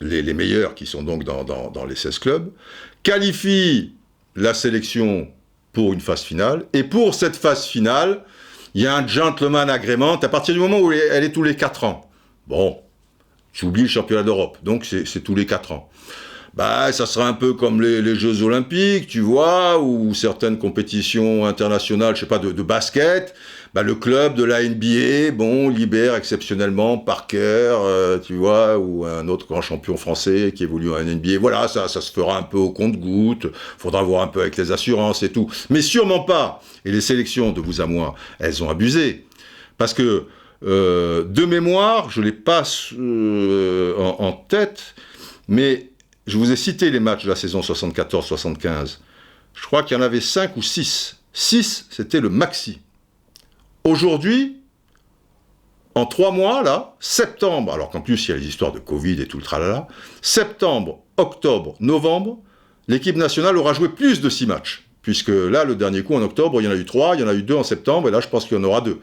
les meilleurs qui sont donc dans les 16 clubs, qualifient la sélection pour une phase finale. Et pour cette phase finale, il y a un gentleman agreement à partir du moment où elle est tous les 4 ans. Bon, tu oublies le championnat d'Europe, donc c'est tous les 4 ans. Bah, ça sera un peu comme les Jeux Olympiques, tu vois, ou certaines compétitions internationales, je sais pas, de basket. Bah, le club de la NBA, bon, libère exceptionnellement Parker, tu vois, ou un autre grand champion français qui évolue en NBA. Voilà, ça se fera un peu au compte-gouttes. Faudra voir un peu avec les assurances et tout. Mais sûrement pas. Et les sélections, de vous à moi, elles ont abusé. Parce que, de mémoire, je l'ai pas en tête, mais je vous ai cité les matchs de la saison 74-75. Je crois qu'il y en avait 5 ou 6. 6, c'était le maxi. Aujourd'hui, en 3 mois, là, septembre, alors qu'en plus il y a les histoires de Covid et tout le tralala, septembre, octobre, novembre, l'équipe nationale aura joué plus de 6 matchs. Puisque là, le dernier coup, en octobre, il y en a eu 3, il y en a eu 2 en septembre, et là, je pense qu'il y en aura 2.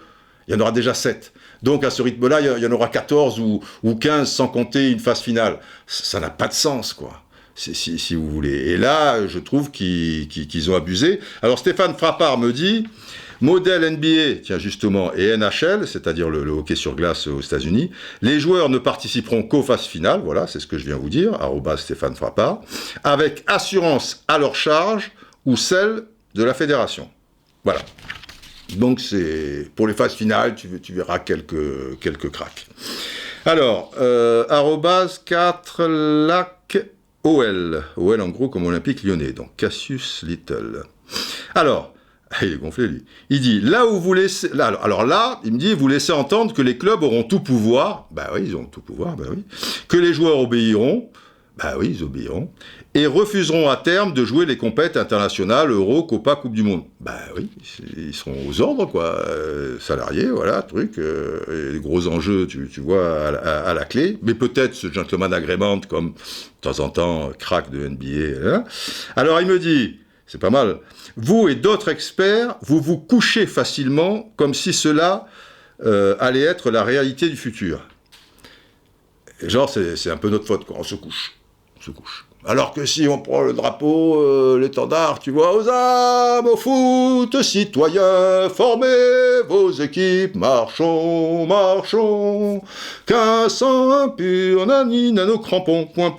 Il y en aura déjà 7. Donc, à ce rythme-là, il y en aura 14 ou 15 sans compter une phase finale. Ça n'a pas de sens, quoi. Si vous voulez. Et là, je trouve qu'ils ont abusé. Alors, Stéphane Frappard me dit... Modèle NBA, tiens justement, et NHL, c'est-à-dire le hockey sur glace aux États-Unis, les joueurs ne participeront qu'aux phases finales, voilà, c'est ce que je viens vous dire, @Stéphane Frappard, avec assurance à leur charge ou celle de la fédération. Voilà. Donc c'est pour les phases finales, tu verras quelques cracks. Alors, @4LacOL, OL en gros comme Olympique Lyonnais, donc Cassius Little. Alors, il est gonflé, lui. Il dit, là où vous laissez... Alors là, il me dit, vous laissez entendre que les clubs auront tout pouvoir. Ben oui, ils ont tout pouvoir, ben oui. Que les joueurs obéiront. Ben oui, ils obéiront. Et refuseront à terme de jouer les compètes internationales, Euro, Copa, Coupe du Monde. Ben oui, ils seront aux ordres, quoi. Salariés, voilà, truc. Les gros enjeux, tu vois, à la clé. Mais peut-être ce gentleman agreement, comme de temps en temps, crack de NBA. Hein. Alors il me dit... C'est pas mal. Vous et d'autres experts, vous vous couchez facilement comme si cela allait être la réalité du futur. Et genre, c'est un peu notre faute, quoi. On se couche. Alors que si on prend le drapeau, l'étendard, tu vois, aux âmes, au foot, citoyens, formez vos équipes, marchons, qu'un sang impur, nanina, nos crampons, point.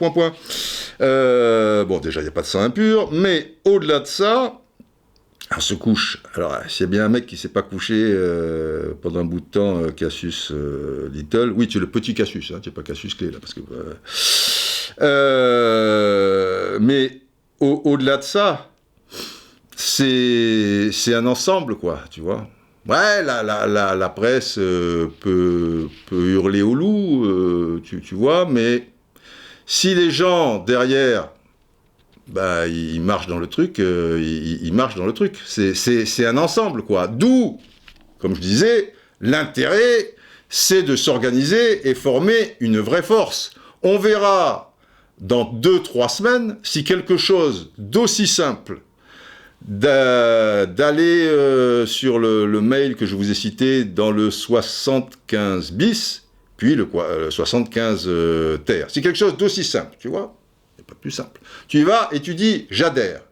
Bon, déjà, il n'y a pas de sang impur, mais au-delà de ça, on se couche. Alors, s'il y a bien un mec qui ne s'est pas couché pendant un bout de temps, Cassius Little, oui, tu es le petit Cassius, hein, tu n'es pas Cassius Clay, là, parce que... mais au-delà de ça, c'est un ensemble, quoi, tu vois. Ouais, la presse peut hurler au loup, tu vois, mais si les gens derrière, bah, ils marchent dans le truc, ils marchent dans le truc. C'est un ensemble, quoi. D'où, comme je disais, l'intérêt, c'est de s'organiser et former une vraie force. On verra dans 2-3 semaines si quelque chose d'aussi simple d'aller sur le mail que je vous ai cité dans le 75 bis, puis le 75 terre. C'est quelque chose d'aussi simple, tu vois, c'est pas plus simple. Tu y vas et tu dis, j'adhère.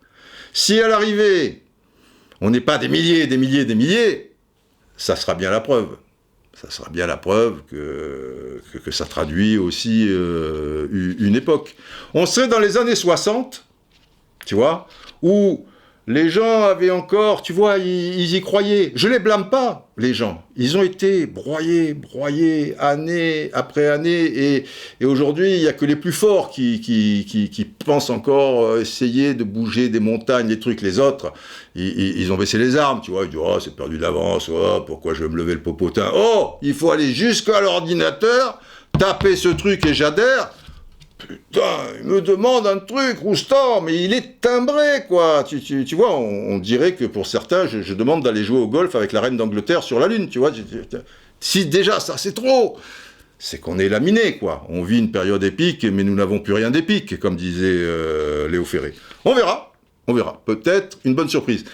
Si à l'arrivée, on n'est pas des milliers, ça sera bien la preuve. Ça sera bien la preuve que ça traduit aussi une époque. On serait dans les années 60, tu vois, où les gens avaient encore, tu vois, ils y croyaient. Je les blâme pas, les gens. Ils ont été broyés, année après année, et aujourd'hui, il y a que les plus forts qui pensent encore essayer de bouger des montagnes, des trucs. Les autres, ils ont baissé les armes, tu vois. Ils disent, oh, c'est perdu d'avance, oh, pourquoi je vais me lever le popotin? Oh, il faut aller jusqu'à l'ordinateur, taper ce truc et j'adhère. Putain, il me demande un truc, Roustan, mais il est timbré, quoi. Tu vois, on dirait que pour certains, je demande d'aller jouer au golf avec la reine d'Angleterre sur la Lune, tu vois. Si déjà, ça, c'est trop. C'est qu'on est laminé, quoi. On vit une période épique, mais nous n'avons plus rien d'épique, comme disait Léo Ferré. On verra. Peut-être une bonne surprise.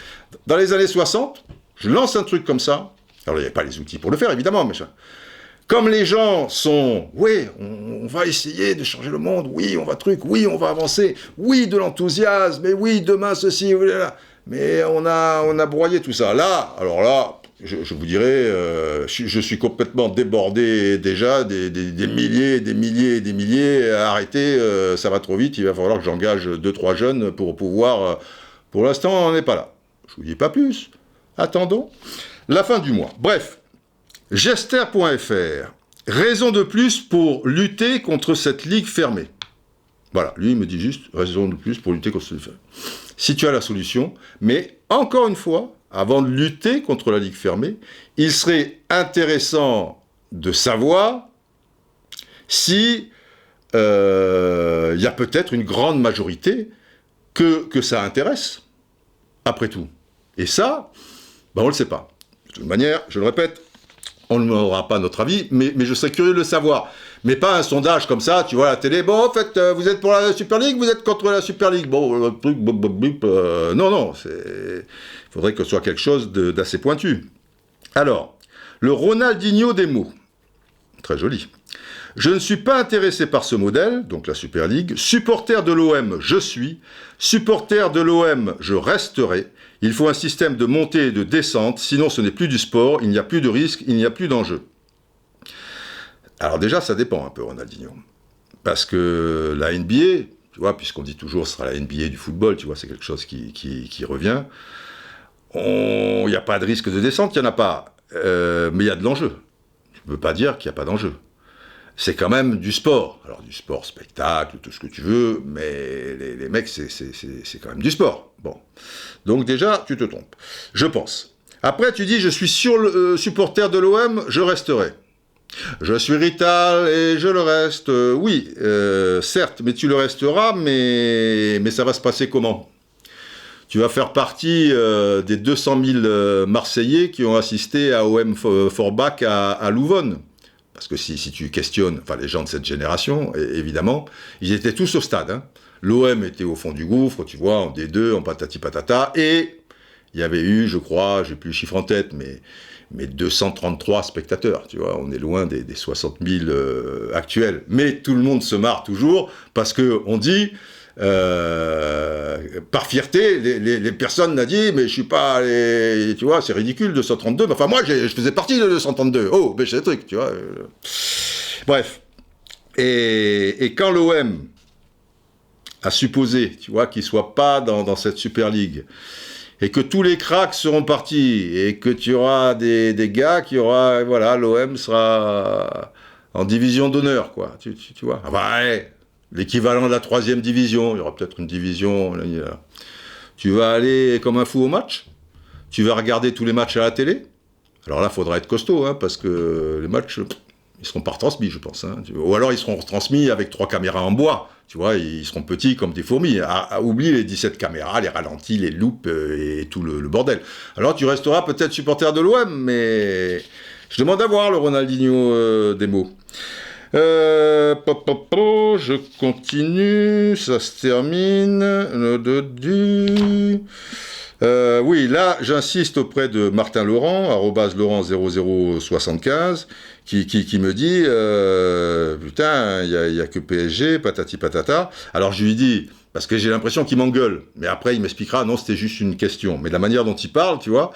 Dans les années 60, je lance un truc comme ça. Alors, il n'y avait pas les outils pour le faire, évidemment, mais comme les gens sont, oui, on va essayer de changer le monde, oui, on va oui, on va avancer, oui, de l'enthousiasme, mais oui, demain ceci, voilà. Mais on a broyé tout ça. Là, alors là, je vous dirais, je suis complètement débordé déjà, des milliers, arrêtez, ça va trop vite, il va falloir que j'engage 2-3 jeunes pour pouvoir, pour l'instant, on n'est pas là. Je vous dis pas plus, attendons la fin du mois. Bref. Gester.fr, raison de plus pour lutter contre cette ligue fermée. Voilà, lui il me dit juste, raison de plus pour lutter contre cette ligue fermée. Si tu as la solution, mais encore une fois, avant de lutter contre la ligue fermée, il serait intéressant de savoir si y a peut-être une grande majorité que ça intéresse, après tout. Et ça, on ne le sait pas. De toute manière, je le répète, on n'aura pas notre avis, mais je serais curieux de le savoir. Mais pas un sondage comme ça, tu vois, à la télé, bon, en fait, vous êtes pour la Super League, vous êtes contre la Super League. Bon, le truc, non, il faudrait que ce soit quelque chose d'assez pointu. Alors, le Ronaldinho des mots. Très joli. Je ne suis pas intéressé par ce modèle, donc la Super League. Supporter de l'OM, je suis. Supporter de l'OM, je resterai. Il faut un système de montée et de descente, sinon ce n'est plus du sport, il n'y a plus de risque, il n'y a plus d'enjeu. Alors déjà, ça dépend un peu, Ronaldinho. Parce que la NBA, tu vois, puisqu'on dit toujours ce sera la NBA du football, tu vois, c'est quelque chose qui revient. Il n'y a pas de risque de descente, il n'y en a pas. Mais il y a de l'enjeu. Je ne peux pas dire qu'il n'y a pas d'enjeu. C'est quand même du sport. Alors du sport, spectacle, tout ce que tu veux, mais les mecs, c'est quand même du sport. Bon. Donc déjà, tu te trompes. Je pense. Après, tu dis, je suis supporter de l'OM, je resterai. Je suis Rital et je le reste. Oui, certes, mais tu le resteras, mais ça va se passer comment ? Tu vas faire partie des 200 000 Marseillais qui ont assisté à OM Forbach à Louvonne. Parce que si tu questionnes, enfin les gens de cette génération, évidemment, ils étaient tous au stade. Hein. L'OM était au fond du gouffre, tu vois, en D2, en patati patata, et il y avait eu, je crois, j'ai plus le chiffre en tête, mais 233 spectateurs, tu vois, on est loin des 60 000 actuels. Mais tout le monde se marre toujours, parce qu'on dit... par fierté, les personnes n'ont dit, mais je suis pas allé, tu vois, c'est ridicule, 232, mais enfin moi je faisais partie de 232, oh, mais c'est le truc, tu vois. Bref. Et quand l'OM a supposé, tu vois, qu'il soit pas dans cette Super League, et que tous les cracks seront partis, et que tu auras des gars qui aura, voilà, l'OM sera en division d'honneur, quoi, tu vois. Ah bah ouais. L'équivalent de la 3e division, il y aura peut-être une division. Là. Tu vas aller comme un fou au match. Tu vas regarder tous les matchs à la télé. Alors là, il faudra être costaud, hein, parce que les matchs, ils seront pas retransmis, je pense. Hein. Ou alors, ils seront retransmis avec 3 caméras en bois. Tu vois, ils seront petits comme des fourmis. Oublie les 17 caméras, les ralentis, les loupes et tout le bordel. Alors, tu resteras peut-être supporter de l'OM, mais je demande à voir le Ronaldinho des mots. Je continue, ça se termine. Oui, là, j'insiste auprès de Martin Laurent, @Laurent0075, qui me dit putain, il y a que PSG, patati patata. Alors je lui dis, parce que j'ai l'impression qu'il m'engueule, mais après il m'expliquera, non, c'était juste une question. Mais la manière dont il parle, tu vois,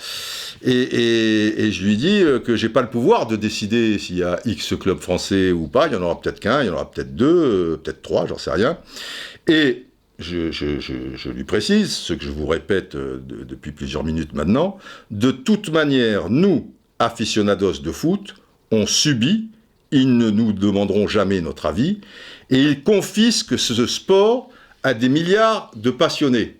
et je lui dis que j'ai pas le pouvoir de décider s'il y a X club français ou pas, il y en aura peut-être qu'un, il y en aura peut-être 2, peut-être 3, j'en sais rien. Et je lui précise, ce que je vous répète depuis plusieurs minutes maintenant, de toute manière, nous, aficionados de foot, on subit, ils ne nous demanderont jamais notre avis, et ils confisquent ce sport à des milliards de passionnés.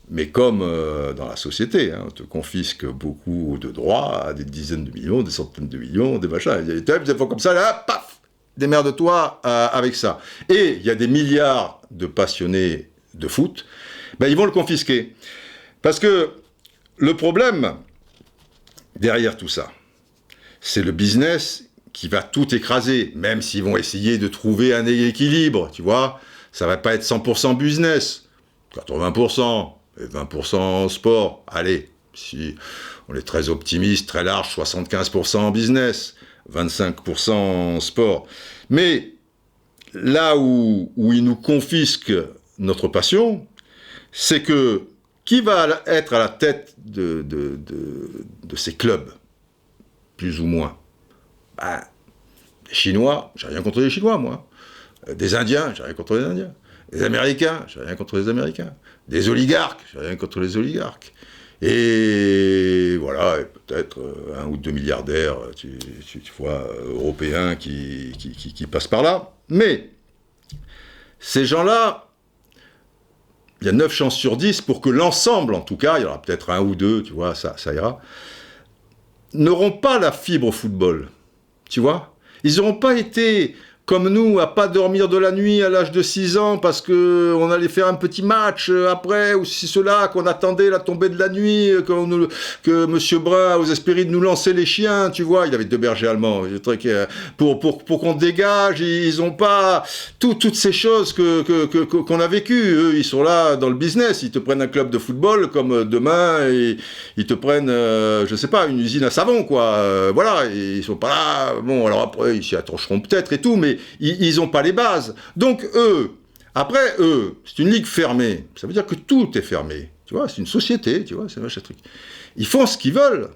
Mais comme dans la société, on te confisque beaucoup de droits à des dizaines de millions, des centaines de millions, des machins. Il y a des fois comme ça, là, paf, démerde-toi avec ça. Et il y a des milliards de passionnés de foot, ils vont le confisquer. Parce que le problème derrière tout ça, c'est le business qui va tout écraser, même s'ils vont essayer de trouver un équilibre, tu vois. Ça va pas être 100% business, 80%, et 20% sport. Allez, si on est très optimiste, très large, 75% business, 25% sport. Mais là où ils nous confisquent notre passion, c'est que qui va être à la tête de ces clubs, plus ou moins? Des Chinois, j'ai rien contre les Chinois, moi. Des Indiens, j'ai rien contre les Indiens. Des Américains, j'ai rien contre les Américains. Des oligarques, j'ai rien contre les oligarques. Et voilà, et peut-être 1 ou 2 milliardaires, tu vois, européens qui passent par là. Mais ces gens-là, il y a 9 chances sur 10 pour que l'ensemble, en tout cas, il y aura peut-être 1 ou 2, tu vois, ça ira, n'auront pas la fibre football, tu vois. Ils n'auront pas été comme nous, à pas dormir de la nuit à l'âge de 6 ans parce qu'on allait faire un petit match après, ou si cela, qu'on attendait la tombée de la nuit, que M. Brun, aux Hespérides, nous lançait les chiens, tu vois. Il avait 2 bergers allemands. Pour qu'on dégage, ils n'ont pas toutes ces choses qu'on a vécues. Eux, ils sont là dans le business. Ils te prennent un club de football comme demain, et ils te prennent, je sais pas, une usine à savon, quoi. Voilà, et ils sont pas là. Bon, alors après, ils s'y attencheront peut-être et tout, mais ils n'ont pas les bases. Donc après, c'est une ligue fermée. Ça veut dire que tout est fermé. Tu vois, c'est une société, tu vois, c'est machin truc. Ils font ce qu'ils veulent.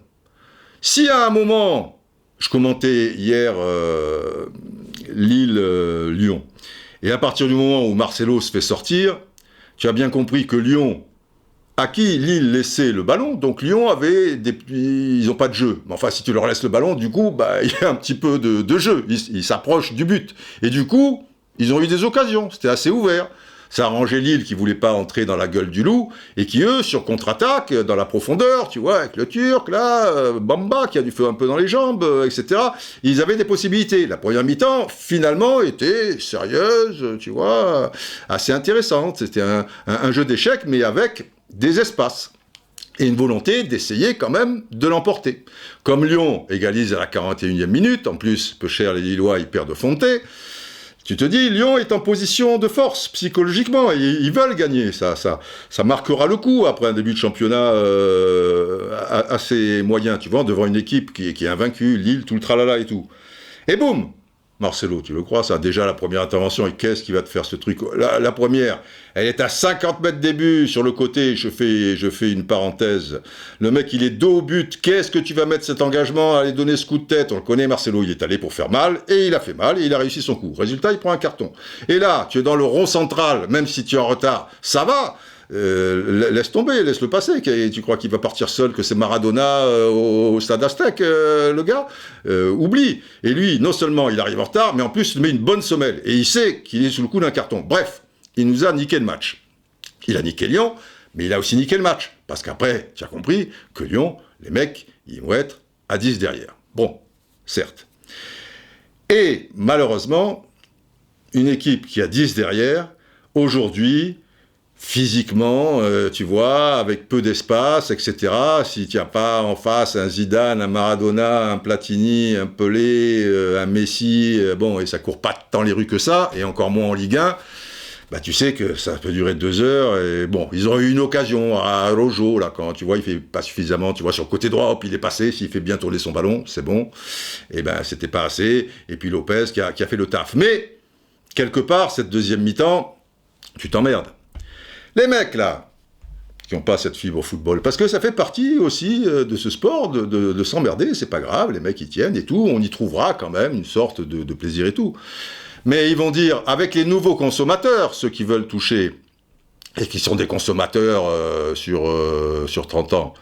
Si à un moment, je commentais hier Lille-Lyon, et à partir du moment où Marcelo se fait sortir, tu as bien compris que Lyon, à qui Lille laissait le ballon, donc Lyon avait ils n'ont pas de jeu. Mais enfin, si tu leur laisses le ballon, du coup, il y a un petit peu de jeu. Ils s'approchent du but. Et du coup, ils ont eu des occasions. C'était assez ouvert. Ça arrangeait Lille qui voulait pas entrer dans la gueule du loup, et qui, eux, sur contre-attaque, dans la profondeur, tu vois, avec le Turc, là, Bamba, qui a du feu un peu dans les jambes, etc., ils avaient des possibilités. La première mi-temps, finalement, était sérieuse, tu vois, assez intéressante. C'était un jeu d'échecs, mais avec des espaces, et une volonté d'essayer quand même de l'emporter. Comme Lyon égalise à la 41e minute, en plus, peu cher les Lillois, ils perdent Fonté, tu te dis, Lyon est en position de force, psychologiquement, et ils veulent gagner, ça marquera le coup, après un début de championnat assez moyen, tu vois, devant une équipe qui est invaincue, Lille, tout le tralala et tout. Et boum, Marcelo, tu le crois, ça, déjà la première intervention, et qu'est-ce qui va te faire ce truc? La première, elle est à 50 mètres des buts, sur le côté, je fais une parenthèse. Le mec, il est dos au but, qu'est-ce que tu vas mettre cet engagement à aller donner ce coup de tête? On le connaît, Marcelo, il est allé pour faire mal, et il a fait mal, et il a réussi son coup. Résultat, il prend un carton. Et là, tu es dans le rond central, même si tu es en retard, ça va. Laisse tomber, laisse-le passer. Tu crois qu'il va partir seul, que c'est Maradona au stade Aztèque, le gars? Oublie. Et lui, non seulement il arrive en retard, mais en plus il met une bonne semelle. Et il sait qu'il est sous le coup d'un carton. Bref, il nous a niqué le match. Il a niqué Lyon, mais il a aussi niqué le match. Parce qu'après, tu as compris que Lyon, les mecs, ils vont être à 10 derrière. Bon, certes. Et malheureusement, une équipe qui a 10 derrière, aujourd'hui, physiquement, tu vois, avec peu d'espace, etc. Si tu n'as pas en face un Zidane, un Maradona, un Platini, un Pelé, un Messi, bon, et ça court pas tant les rues que ça, et encore moins en Ligue 1, tu sais que ça peut durer 2 heures, et bon, ils ont eu une occasion à Rojo, là, quand tu vois, il fait pas suffisamment, tu vois, sur le côté droit, hop, il est passé, s'il fait bien tourner son ballon, c'est bon, et c'était pas assez, et puis Lopez qui a fait le taf. Mais, quelque part, cette deuxième mi-temps, tu t'emmerdes. Les mecs, là, qui n'ont pas cette fibre au football, parce que ça fait partie aussi de ce sport, de s'emmerder, c'est pas grave, les mecs, ils tiennent et tout, on y trouvera quand même une sorte de plaisir et tout. Mais ils vont dire, avec les nouveaux consommateurs, ceux qui veulent toucher et qui sont des consommateurs sur 30 ans.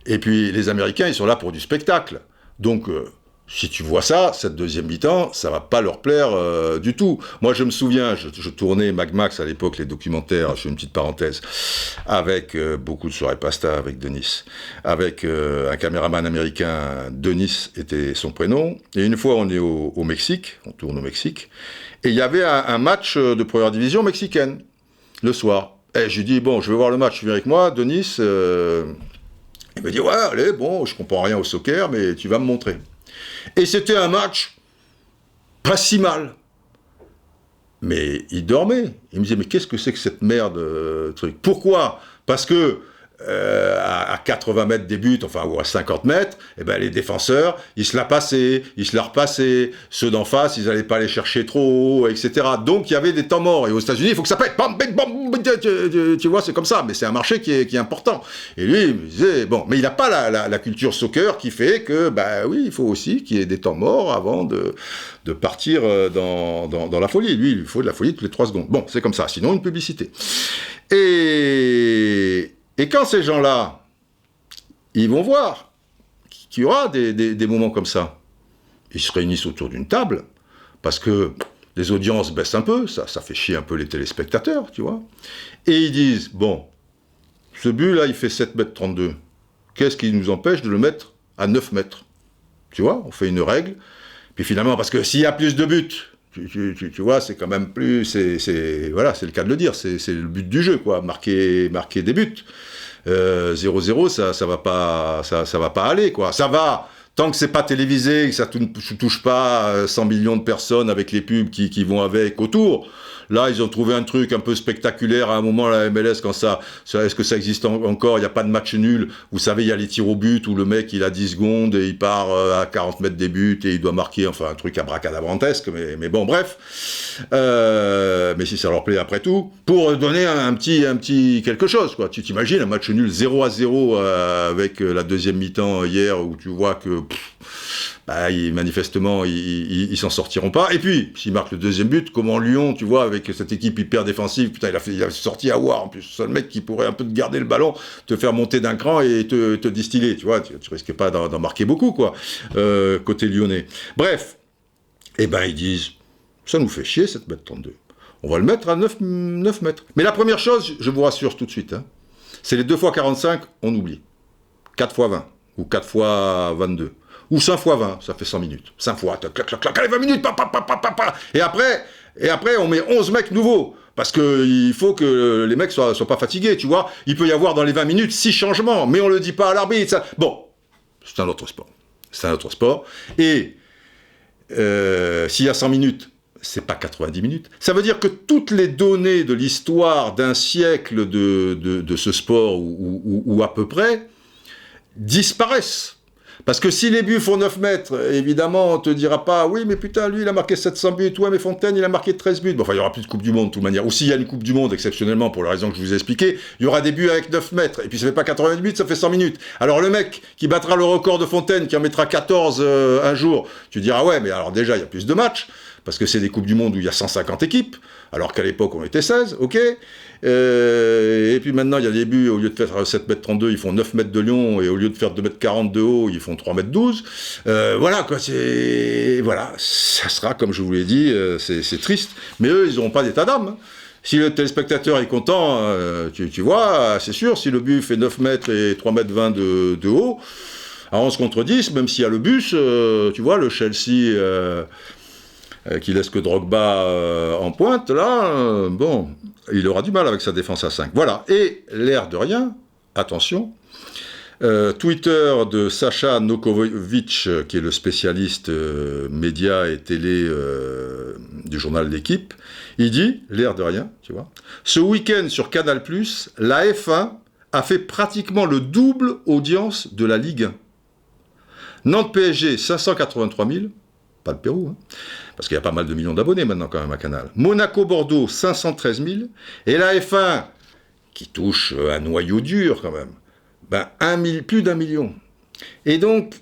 Et puis les Américains, ils sont là pour du spectacle. Donc, si tu vois ça, cette deuxième mi-temps, ça va pas leur plaire du tout. Moi, je me souviens, je tournais Mad Max à l'époque, les documentaires, je fais une petite parenthèse, avec beaucoup de soirées pasta avec Denis, avec un caméraman américain, Denis était son prénom. Et une fois, on est au Mexique, on tourne au Mexique, et il y avait un match de première division mexicaine, le soir. Et je lui dis, bon, je vais voir le match, tu viens avec moi, Denis. Il me dit, ouais, allez, bon, je comprends rien au soccer, mais tu vas me montrer. Et c'était un match pas si mal. Mais il dormait. Il me disait, mais qu'est-ce que c'est que cette merde, truc ? Pourquoi ? Parce que à 80 mètres des buts, enfin, ou à 50 mètres, eh ben, les défenseurs, ils se la passaient, ils se la repassaient. Ceux d'en face, ils n'allaient pas les chercher trop haut, etc. Donc, il y avait des temps morts. Et aux États-Unis, il faut que ça pète. Bam, bam, bam, tu vois, c'est comme ça. Mais c'est un marché qui est important. Et lui, il me disait, bon, mais il n'a pas la culture soccer qui fait que, bah oui, il faut aussi qu'il y ait des temps morts avant de partir dans la folie. Lui, il lui faut de la folie toutes les 3 secondes. Bon, c'est comme ça. Sinon, une publicité. Et quand ces gens-là, ils vont voir qu'il y aura des moments comme ça, ils se réunissent autour d'une table, parce que les audiences baissent un peu, ça fait chier un peu les téléspectateurs, tu vois, et ils disent, bon, ce but-là, il fait 7 mètres 32, qu'est-ce qui nous empêche de le mettre à 9 mètres ? Tu vois, on fait une règle, puis finalement, parce que s'il y a plus de buts, tu vois, c'est quand même plus, voilà, c'est le cas de le dire, c'est le but du jeu, quoi, marquer des buts. 0-0, ça va pas aller, quoi. Ça va, tant que c'est pas télévisé, que ça touche pas 100 millions de personnes avec les pubs qui vont avec autour. Là, ils ont trouvé un truc un peu spectaculaire à un moment, la MLS, quand est-ce que ça existe encore ? Il n'y a pas de match nul. Vous savez, il y a les tirs au but où le mec, il a 10 secondes et il part à 40 mètres des buts et il doit marquer, enfin, un truc abracadabrantesque, mais bon, bref. Mais si ça leur plaît après tout, pour donner un petit quelque chose, quoi. Tu t'imagines un match nul 0-0 avec la deuxième mi-temps hier où tu vois que... manifestement, ils s'en sortiront pas. Et puis, s'ils marquent le deuxième but, comme en Lyon, tu vois, avec cette équipe hyper défensive, putain, il a sorti Aouar, en plus, c'est le mec qui pourrait un peu te garder le ballon, te faire monter d'un cran et te distiller, tu vois, tu risquais pas d'en marquer beaucoup, quoi, côté lyonnais. Bref, eh ben, ils disent, ça nous fait chier, cette mètre 32. On va le mettre à 9 mètres. Mais la première chose, je vous rassure tout de suite, hein, c'est les 2 x 45, on oublie. 4 x 20, ou 4 x 22. Ou 5 x 20, ça fait 100 minutes. 5 fois, clac, clac, clac, allez, 20 minutes, pa. Et après, on met 11 mecs nouveaux. Parce qu'il faut que les mecs soient pas fatigués, tu vois. Il peut y avoir dans les 20 minutes 6 changements, mais on le dit pas à l'arbitre. Ça... Bon, c'est un autre sport. Et s'il y a 100 minutes, c'est pas 90 minutes. Ça veut dire que toutes les données de l'histoire d'un siècle de ce sport, ou à peu près, disparaissent. Parce que si les buts font 9 mètres, évidemment, on te dira pas, oui, mais putain, lui, il a marqué 700 buts, ouais, mais Fontaine, il a marqué 13 buts. Bon, enfin, il y aura plus de Coupe du Monde, de toute manière. Ou s'il y a une Coupe du Monde, exceptionnellement, pour la raison que je vous ai expliquée, il y aura des buts avec 9 mètres. Et puis, ça fait pas 80 minutes, ça fait 100 minutes. Alors, le mec qui battra le record de Fontaine, qui en mettra 14 un jour, tu diras, ouais, mais alors déjà, il y a plus de matchs. Parce que c'est des Coupes du Monde où il y a 150 équipes, alors qu'à l'époque, on était 16, ok. Et puis maintenant, il y a des buts, au lieu de faire 7 mètres 32, ils font 9 mètres de long, et au lieu de faire 2 mètres 40 de haut, ils font 3 mètres 12. Voilà, quoi, voilà, ça sera, comme je vous l'ai dit, c'est triste. Mais eux, ils n'auront pas d'état d'âme. Hein. Si le téléspectateur est content, tu vois, c'est sûr, si le but fait 9 mètres et 3 mètres 20 de haut, à 11 contre 10, même s'il y a le bus, tu vois, le Chelsea... qui laisse que Drogba en pointe, là, bon, il aura du mal avec sa défense à 5. Voilà, et l'air de rien, attention, Twitter de Sacha Nokovic, qui est le spécialiste médias et télé du journal L'Équipe, il dit, l'air de rien, tu vois, ce week-end sur Canal+, la F1 a fait pratiquement le double audience de la Ligue 1. Nantes-PSG, 583 000, pas le Pérou, hein, parce qu'il y a pas mal de millions d'abonnés maintenant quand même à Canal. Monaco-Bordeaux, 513 000. Et la F1, qui touche un noyau dur quand même, plus d'1 million. Et donc,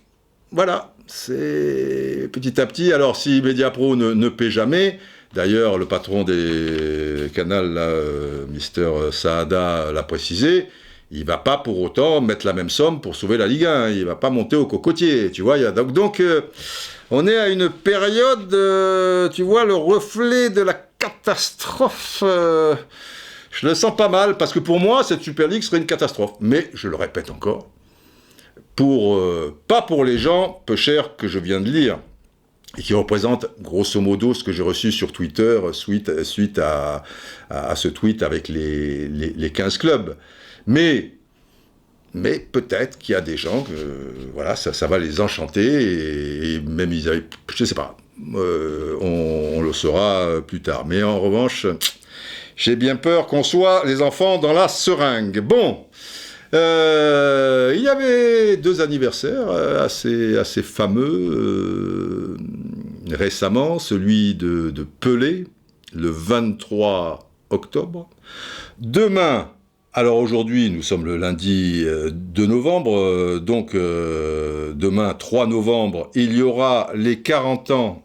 voilà, c'est petit à petit. Alors si Mediapro ne paie jamais, D'ailleurs, le patron des canals, là, Mister Saada, l'a précisé, il ne va pas pour autant mettre la même somme pour sauver la Ligue 1. Il ne va pas monter au cocotier, tu vois. Donc on est à une période, tu vois, le reflet de la catastrophe. Je le sens pas mal, parce que pour moi, cette Super League serait une catastrophe. Mais, je le répète encore, pas pour les gens peu chers que je viens de lire, et qui représentent grosso modo ce que j'ai reçu sur Twitter suite à ce tweet avec les 15 clubs. Mais peut-être qu'il y a des gens que voilà, ça va les enchanter, et même ils avaient, je sais pas, on le saura plus tard. Mais en revanche, j'ai bien peur qu'on soit les enfants dans la seringue. Bon, il y avait 2 anniversaires assez fameux récemment, celui de Pelé, le 23 octobre. Demain, alors aujourd'hui, nous sommes le lundi 2 novembre, donc demain 3 novembre, il y aura les 40 ans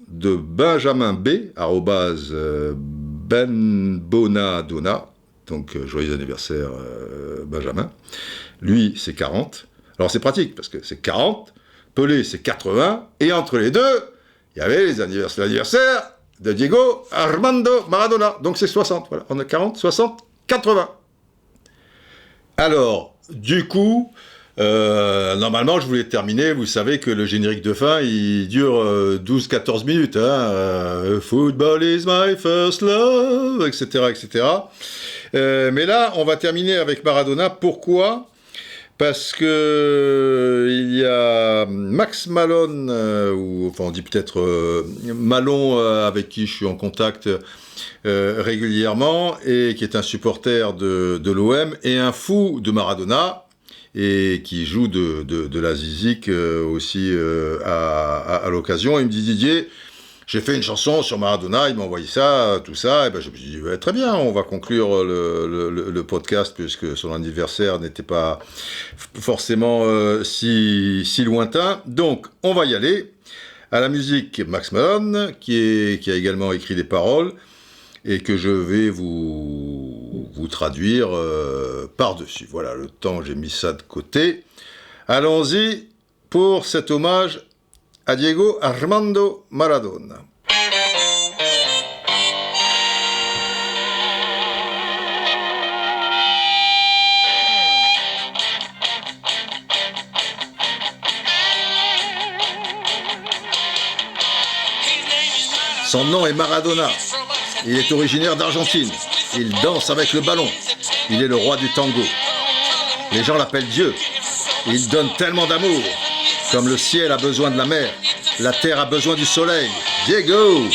de Benjamin B, @benbonadona, donc joyeux anniversaire Benjamin. Lui, c'est 40. Alors c'est pratique, parce que c'est 40, Pelé, c'est 80, et entre les deux, il y avait l'anniversaire de Diego Armando Maradona, donc c'est 60, voilà, on a 40, 60, 80. Alors, du coup, normalement, je voulais terminer, vous savez que le générique de fin, il dure 12-14 minutes, hein, Football is my first love, etc., etc. Mais là, on va terminer avec Maradona. Pourquoi ? Parce que il y a Max Malone, ou enfin on dit peut-être Malon, avec qui je suis en contact régulièrement, et qui est un supporter de l'OM, et un fou de Maradona, et qui joue de la zizik aussi à l'occasion. Il me dit: Didier, j'ai fait une chanson sur Maradona, il m'a envoyé ça, tout ça, et ben je me suis dit, ouais, très bien, on va conclure le podcast, puisque son anniversaire n'était pas forcément si lointain. Donc, on va y aller. À la musique, Max Malone, qui a également écrit des paroles, et que je vais vous traduire par-dessus. Voilà, le temps, j'ai mis ça de côté. Allons-y pour cet hommage à Diego Armando Maradona. Son nom est Maradona. Il est originaire d'Argentine. Il danse avec le ballon. Il est le roi du tango. Les gens l'appellent Dieu. Il donne tellement d'amour. Comme le ciel a besoin de la mer, la terre a besoin du soleil. Diego!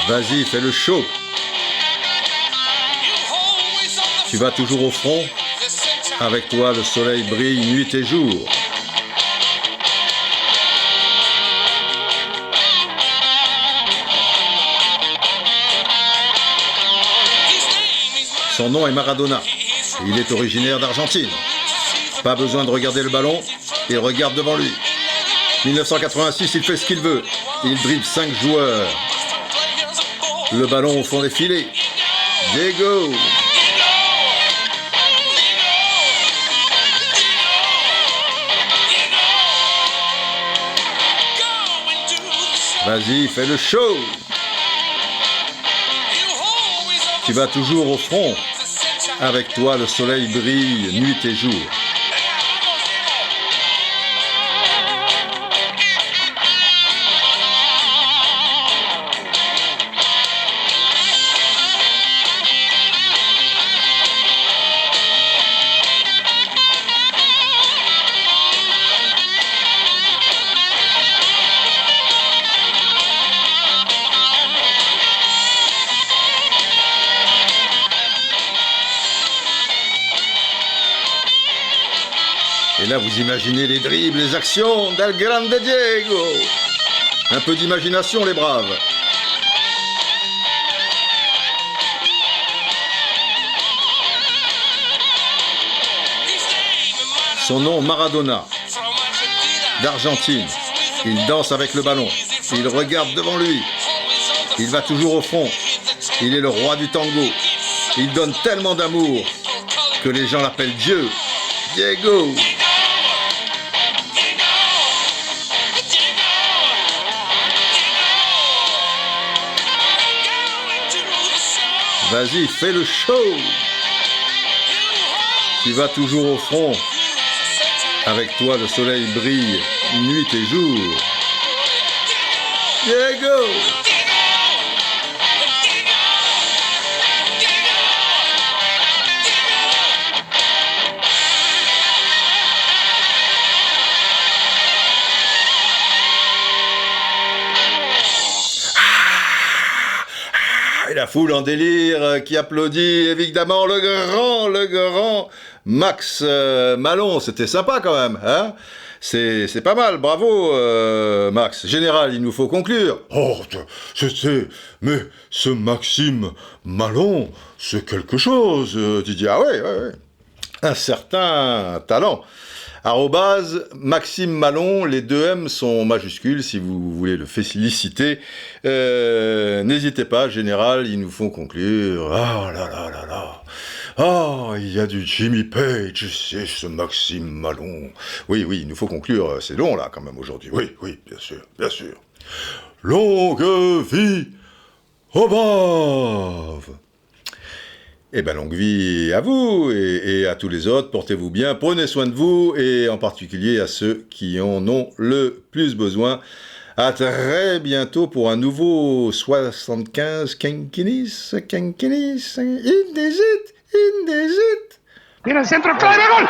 Vas-y, fais le show. Tu vas toujours au front. Avec toi, le soleil brille nuit et jour. Son nom est Maradona. Il est originaire d'Argentine. Pas besoin de regarder le ballon, il regarde devant lui. 1986, il fait ce qu'il veut. Il dribble 5 joueurs. Le ballon au fond des filets. Diego! Vas-y, fais le show! Tu vas toujours au front. Avec toi, le soleil brille nuit et jour. Et là, vous imaginez les dribbles, les actions d'El Grande Diego. Un peu d'imagination, les braves. Son nom, Maradona, d'Argentine. Il danse avec le ballon. Il regarde devant lui. Il va toujours au front. Il est le roi du tango. Il donne tellement d'amour que les gens l'appellent Dieu. Diego. Vas-y, fais le show. Tu vas toujours au front. Avec toi, le soleil brille nuit et jour. Diego. Et la foule en délire qui applaudit évidemment le grand Max Malon. C'était sympa quand même, hein? C'est pas mal, bravo Max. Général, il nous faut conclure. Oh, mais ce Maxime Malon, c'est quelque chose, Didier. Ah ouais. Un certain talent. @Maxime Malon, les deux M sont majuscules si vous voulez le féliciter. N'hésitez pas, général, ils nous font conclure. Oh là là là là. Oh, il y a du Jimmy Page, c'est ce Maxime Malon. Oui, il nous faut conclure, c'est long là quand même aujourd'hui. Oui, bien sûr. Longue vie aux braves. Eh bien, longue vie à vous et à tous les autres. Portez-vous bien, prenez soin de vous et en particulier à ceux qui en ont le plus besoin. À très bientôt pour un nouveau 75 Kenkinis. Indesit. Tira el centro, clave, gol.